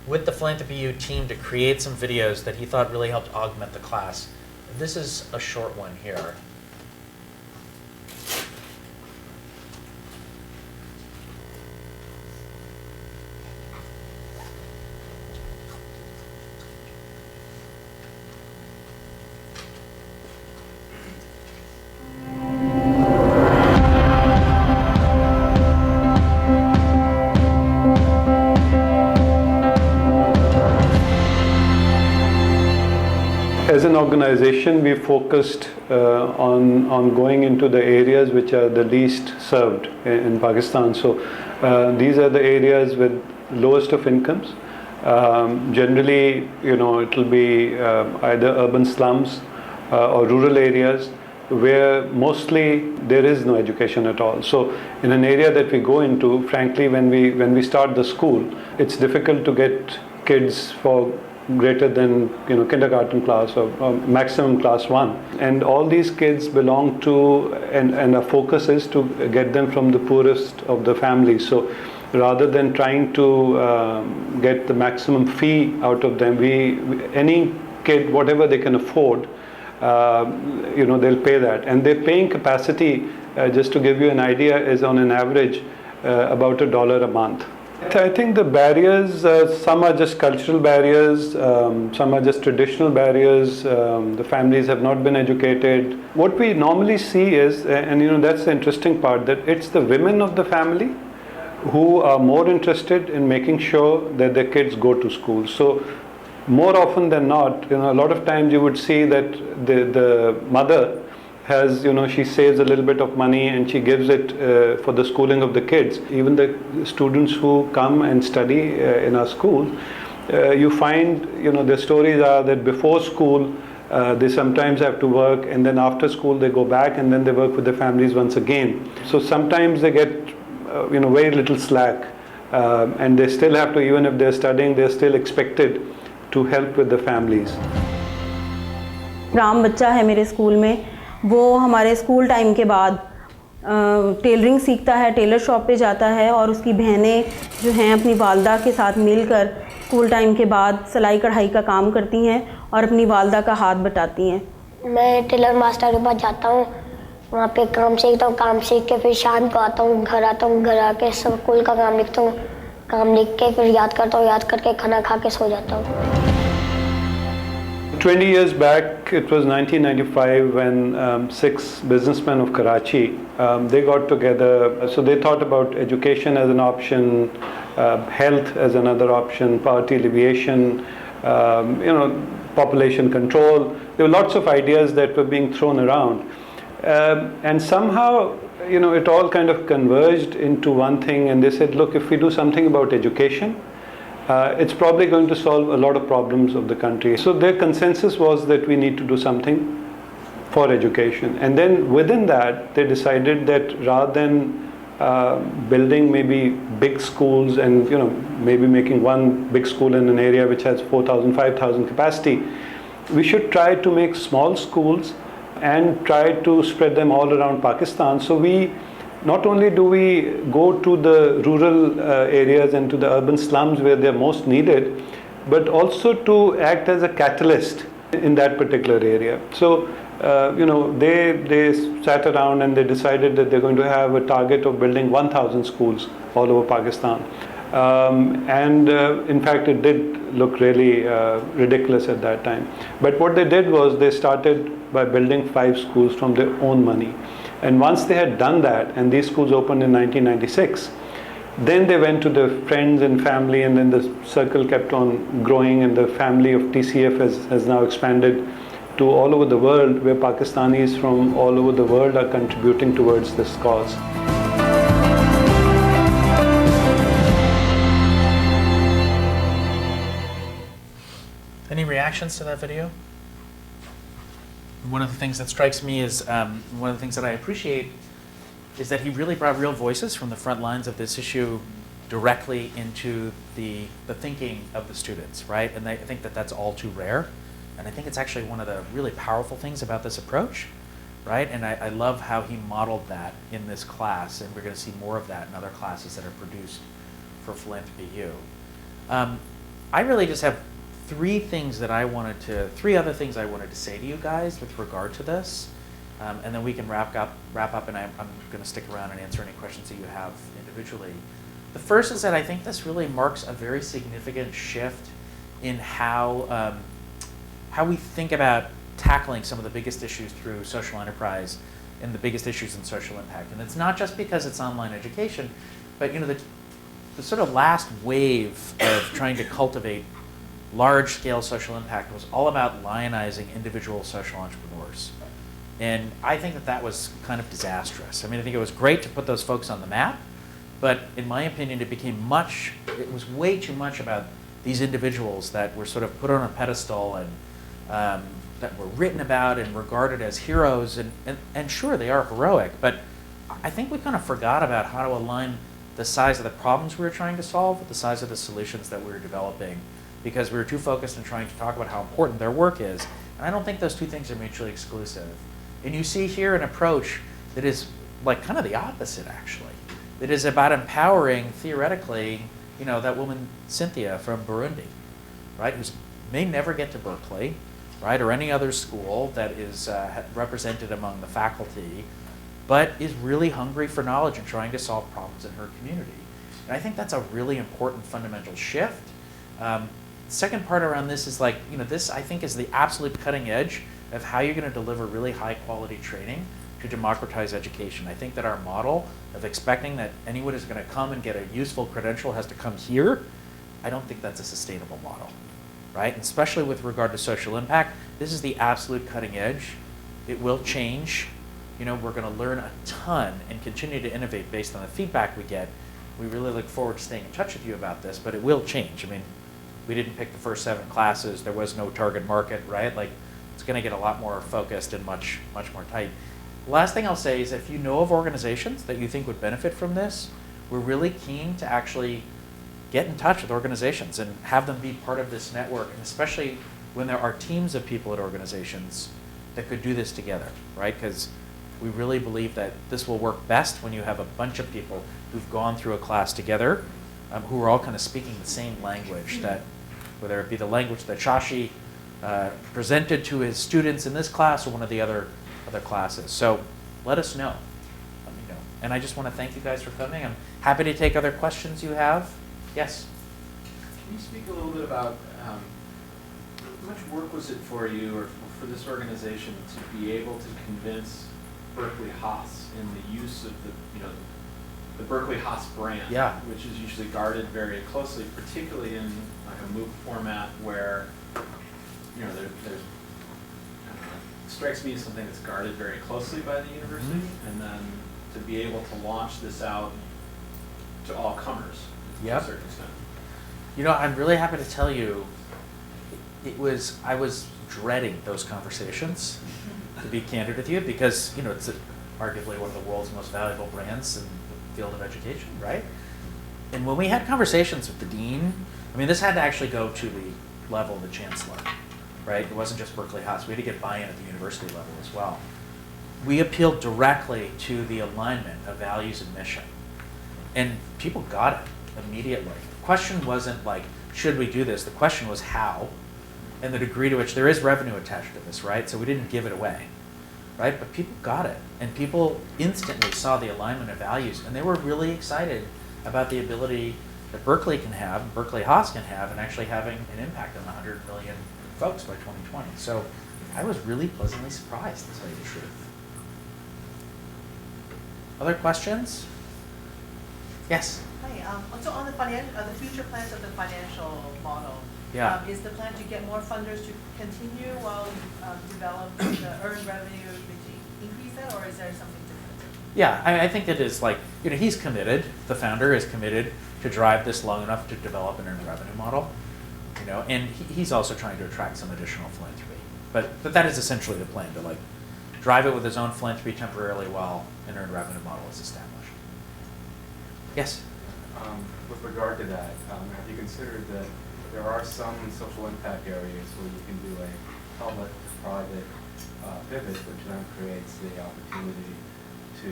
Speaker 1: with the Philanthropy U team to create some videos that he thought really helped augment the class. This is a short one here.
Speaker 14: As an organization, we focused on going into the areas which are the least served in Pakistan. So these are the areas with lowest of incomes. Generally, it will be either urban slums or rural areas where mostly there is no education at all. So in an area that we go into, frankly, when we start the school, it's difficult to get kids for greater than kindergarten class or maximum class 1, and all these kids belong to and our focus is to get them from the poorest of the families. So rather than trying to get the maximum fee out of them, any kid, whatever they can afford, they'll pay that, and their paying capacity, just to give you an idea, is on an average about $1 a month. I think the barriers, some are just cultural barriers, some are just traditional barriers. The families have not been educated. What we normally see is, and that's the interesting part, that it's the women of the family who are more interested in making sure that their kids go to school. So more often than not, a lot of times you would see that the mother has, she saves a little bit of money and she gives it for the schooling of the kids. Even the students who come and study in our school, you find, their stories are that before school, they sometimes have to work, and then after school they go back and then they work with their families once again. So sometimes they get, very little slack, and they still have to, even if they're studying, they're still expected to help with the families.
Speaker 15: Ram बच्चा है मेरे school में, वो हमारे school time के बाद tailoring सीखता है, टेलर शॉप पे जाता है और उसकी बहनें जो हैं अपनी वालदा के साथ मिलकर स्कूल टाइम के बाद सिलाई कढ़ाई का काम करती हैं और अपनी वालदा का हाथ बटाती हैं।
Speaker 16: मैं टेलर मास्टर के पास जाता हूँ, वहाँ पे काम सीखता हूँ, काम सीख के फिर शाम को आता हूँ, घर आता हूँ, घर आके स्कूल का काम लिखता हूँ, काम लिख के फिर याद करता हूँ, याद करके खाना खा के सो जाता हूँ।
Speaker 14: 20 years back, it was 1995 when 6 businessmen of Karachi, they got together. So they thought about education as an option, health as another option, poverty alleviation, population control. There were lots of ideas that were being thrown around. And somehow, it all kind of converged into one thing, and they said, look, if we do something about education, it's probably going to solve a lot of problems of the country. So their consensus was that we need to do something for education. And then within that, they decided that rather than building maybe big schools and maybe making one big school in an area which has 4,000, 5,000 capacity, we should try to make small schools and try to spread them all around Pakistan. So not only do we go to the rural areas and to the urban slums where they're most needed, but also to act as a catalyst in that particular area. So, they sat around and they decided that they're going to have a target of building 1,000 schools all over Pakistan. In fact, it did look really ridiculous at that time. But what they did was they started by building 5 schools from their own money. And once they had done that, and these schools opened in 1996, then they went to their friends and family, and then the circle kept on growing, and the family of TCF has now expanded to all over the world, where Pakistanis from all over the world are contributing towards this cause.
Speaker 1: Any reactions to that video? One of the things that strikes me is, one of the things that I appreciate is that he really brought real voices from the front lines of this issue directly into the thinking of the students, right? And I think that that's all too rare. And I think it's actually one of the really powerful things about this approach, right? And I love how he modeled that in this class, and we're going to see more of that in other classes that are produced for Philanthropy U. I really just have three other things I wanted to say to you guys with regard to this, and then we can wrap up, and I'm going to stick around and answer any questions that you have individually. The first is that I think this really marks a very significant shift in how we think about tackling some of the biggest issues through social enterprise and the biggest issues in social impact. And it's not just because it's online education, but the sort of last wave of trying to cultivate large-scale social impact was all about lionizing individual social entrepreneurs. And I think that was kind of disastrous. I mean, I think it was great to put those folks on the map, but in my opinion, it was way too much about these individuals that were sort of put on a pedestal and that were written about and regarded as heroes. And sure, they are heroic, but I think we kind of forgot about how to align the size of the problems we were trying to solve with the size of the solutions that we were developing, because we were too focused on trying to talk about how important their work is. And I don't think those two things are mutually exclusive. And you see here an approach that is like kind of the opposite, actually. It is about empowering, theoretically, that woman Cynthia from Burundi, right, who may never get to Berkeley, right, or any other school that is represented among the faculty, but is really hungry for knowledge and trying to solve problems in her community. And I think that's a really important fundamental shift. Second part around this is this I think is the absolute cutting edge of how you're going to deliver really high quality training to democratize education. I think that our model of expecting that anyone who's going to come and get a useful credential has to come here, I don't think that's a sustainable model, right? And especially with regard to social impact, this is the absolute cutting edge. It will change. We're going to learn a ton and continue to innovate based on the feedback we get. We really look forward to staying in touch with you about this, but it will change. I mean, we didn't pick the first 7 classes. There was no target market, right? It's going to get a lot more focused and much more tight. Last thing I'll say is if you know of organizations that you think would benefit from this, we're really keen to actually get in touch with organizations and have them be part of this network, and especially when there are teams of people at organizations that could do this together, right? Because we really believe that this will work best when you have a bunch of people who've gone through a class together, who are all kind of speaking the same language, that whether it be the language that Shashi presented to his students in this class or one of the other classes. So let us know. Let me know. And I just want to thank you guys for coming. I'm happy to take other questions you have. Yes?
Speaker 10: Can you speak a little bit about how much work was it for you or for this organization to be able to convince Berkeley-Haas in the use of the Berkeley-Haas brand,
Speaker 1: Yeah.
Speaker 10: which is usually guarded very closely, particularly in like a MOOC format where there's it strikes me as something that's guarded very closely by the university, and then to be able to launch this out to all comers to a certain extent.
Speaker 1: I'm really happy to tell you, I was dreading those conversations, to be candid with you, because, it's arguably one of the world's most valuable brands in the field of education, right? And when we had conversations with the dean, this had to actually go to the level of the chancellor, right? It wasn't just Berkeley-Haas. We had to get buy-in at the university level as well. We appealed directly to the alignment of values and mission. And people got it immediately. The question wasn't like, should we do this? The question was how, and the degree to which there is revenue attached to this, right? So we didn't give it away, right? But people got it, and people instantly saw the alignment of values, and they were really excited about the ability that Berkeley can have, Berkeley-Haas can have, and actually having an impact on 100 million folks by 2020. So I was really pleasantly surprised, to tell you the truth. Other questions? Yes?
Speaker 17: Hi, so on the future plans of the financial model, is the plan to get more funders to continue while you develop the earned revenue to increase that, or is there something different?
Speaker 1: Yeah, I think it is like, he's committed, the founder is committed to drive this long enough to develop an earned revenue model, and he's also trying to attract some additional philanthropy. But that is essentially the plan, to drive it with his own philanthropy temporarily while an earned revenue model is established. Yes?
Speaker 5: With regard to that, have you considered that there are some social impact areas where you can do a public-private pivot, which then creates the opportunity to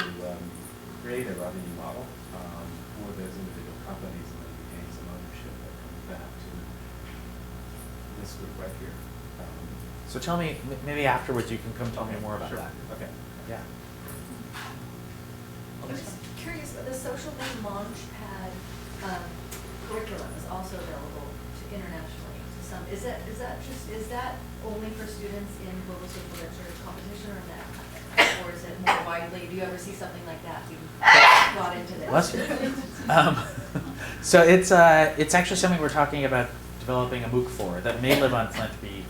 Speaker 5: create a revenue model for those individual companies, and then gain some ownership that comes back to this group right here.
Speaker 1: So tell me, maybe afterwards you can come tell me more about that. Okay. Yeah.
Speaker 18: I was curious, the social media Launchpad curriculum is also available to internationally to some. Is that only for students in global social literature competition, or that, or is it more widely? Do you ever see something like that being brought into this?
Speaker 1: Bless you. So it's actually something we're talking about developing a MOOC for that may live on Philanthropy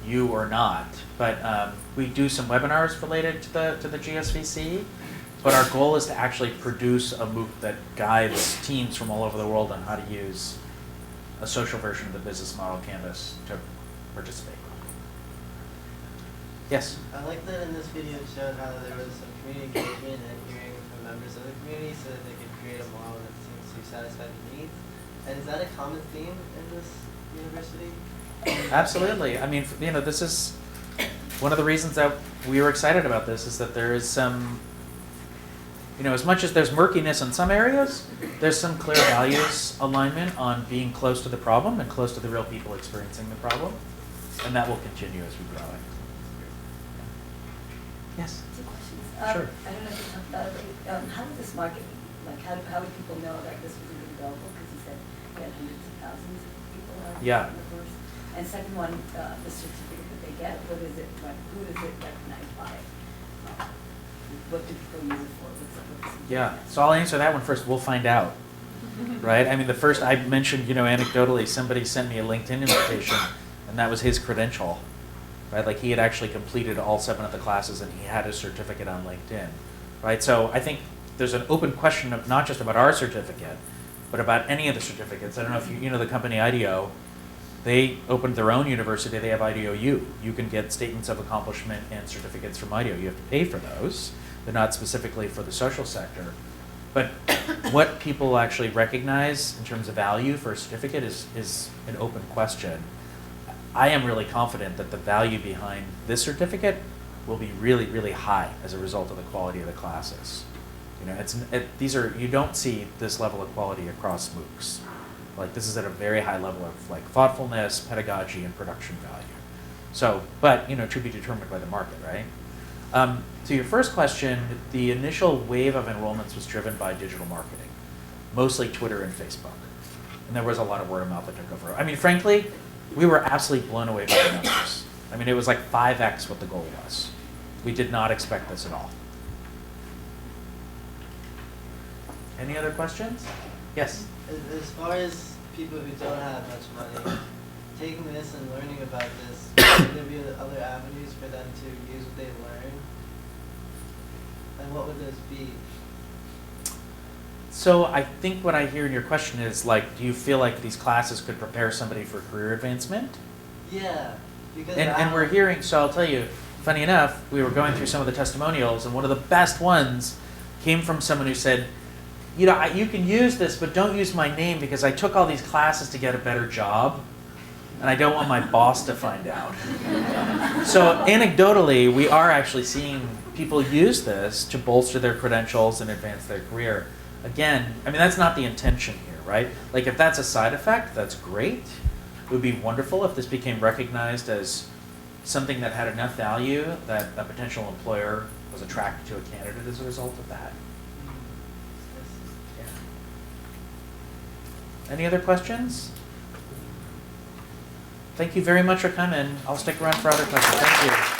Speaker 1: U or not, but we do some webinars related to the GSVC. But our goal is to actually produce a MOOC that guides teams from all over the world on how to use a social version of the business model canvas to participate. Yes?
Speaker 2: I like that in this video it showed how there was some community engagement and hearing from members of the community so that they could create a model that seems to satisfy the needs. And is that a common theme in this university?
Speaker 1: Absolutely. This is one of the reasons that we were excited about this, is that there is some, as much as there's murkiness in some areas, there's some clear values alignment on being close to the problem and close to the real people experiencing the problem, and that will continue as we grow it. Yes?
Speaker 18: Two questions.
Speaker 1: Sure.
Speaker 18: I don't know if you talked about it, but how did this market, how would people know that this was even available? Because you said you had hundreds of thousands of people in the first. And second one, the certificate that they get, who is it recognized by? What do people use it for?
Speaker 1: Yeah, so I'll answer that one first. We'll find out, right? The first I mentioned, anecdotally, somebody sent me a LinkedIn invitation, and that was his credential, right? Like he had actually completed all 7 of the classes, and he had his certificate on LinkedIn, right? So I think there's an open question of not just about our certificate, but about any of the certificates. I don't know if you know the company IDEO. They opened their own university. They have IDEO U. You can get statements of accomplishment and certificates from IDEO. You have to pay for those. They're not specifically for the social sector. But what people actually recognize in terms of value for a certificate is an open question. I am really confident that the value behind this certificate will be really, really high as a result of the quality of the classes. You know, these are, you don't see this level of quality across MOOCs. Like, this is at a very high level of like thoughtfulness, pedagogy, and production value. So, but, you know, to be determined by the market, right? To your first question, the initial wave of enrollments was driven by digital marketing, mostly Twitter and Facebook. And there was a lot of word of mouth that took over. I mean, frankly, we were absolutely blown away by the numbers. I mean, it was like 5x what the goal was. We did not expect this at all. Any other questions? Yes?
Speaker 2: As far as people who don't have much money, taking this and learning about this, would there be other avenues for them to use what they learn? And what would those be?
Speaker 1: So I think what I hear in your question is, like, do you feel like these classes could prepare somebody for career advancement?
Speaker 2: Yeah. Because
Speaker 1: and we're hearing, so I'll tell you, funny enough, we were going through some of the testimonials, and one of the best ones came from someone who said, you know, you can use this, but don't use my name because I took all these classes to get a better job, and I don't want my boss to find out. So anecdotally, we are actually seeing people use this to bolster their credentials and advance their career. Again, I mean, that's not the intention here, right? Like, if that's a side effect, that's great. It would be wonderful if this became recognized as something that had enough value that a potential employer was attracted to a candidate as a result of that. Yeah. Any other questions? Thank you very much for coming. I'll stick around for other questions. Thank you.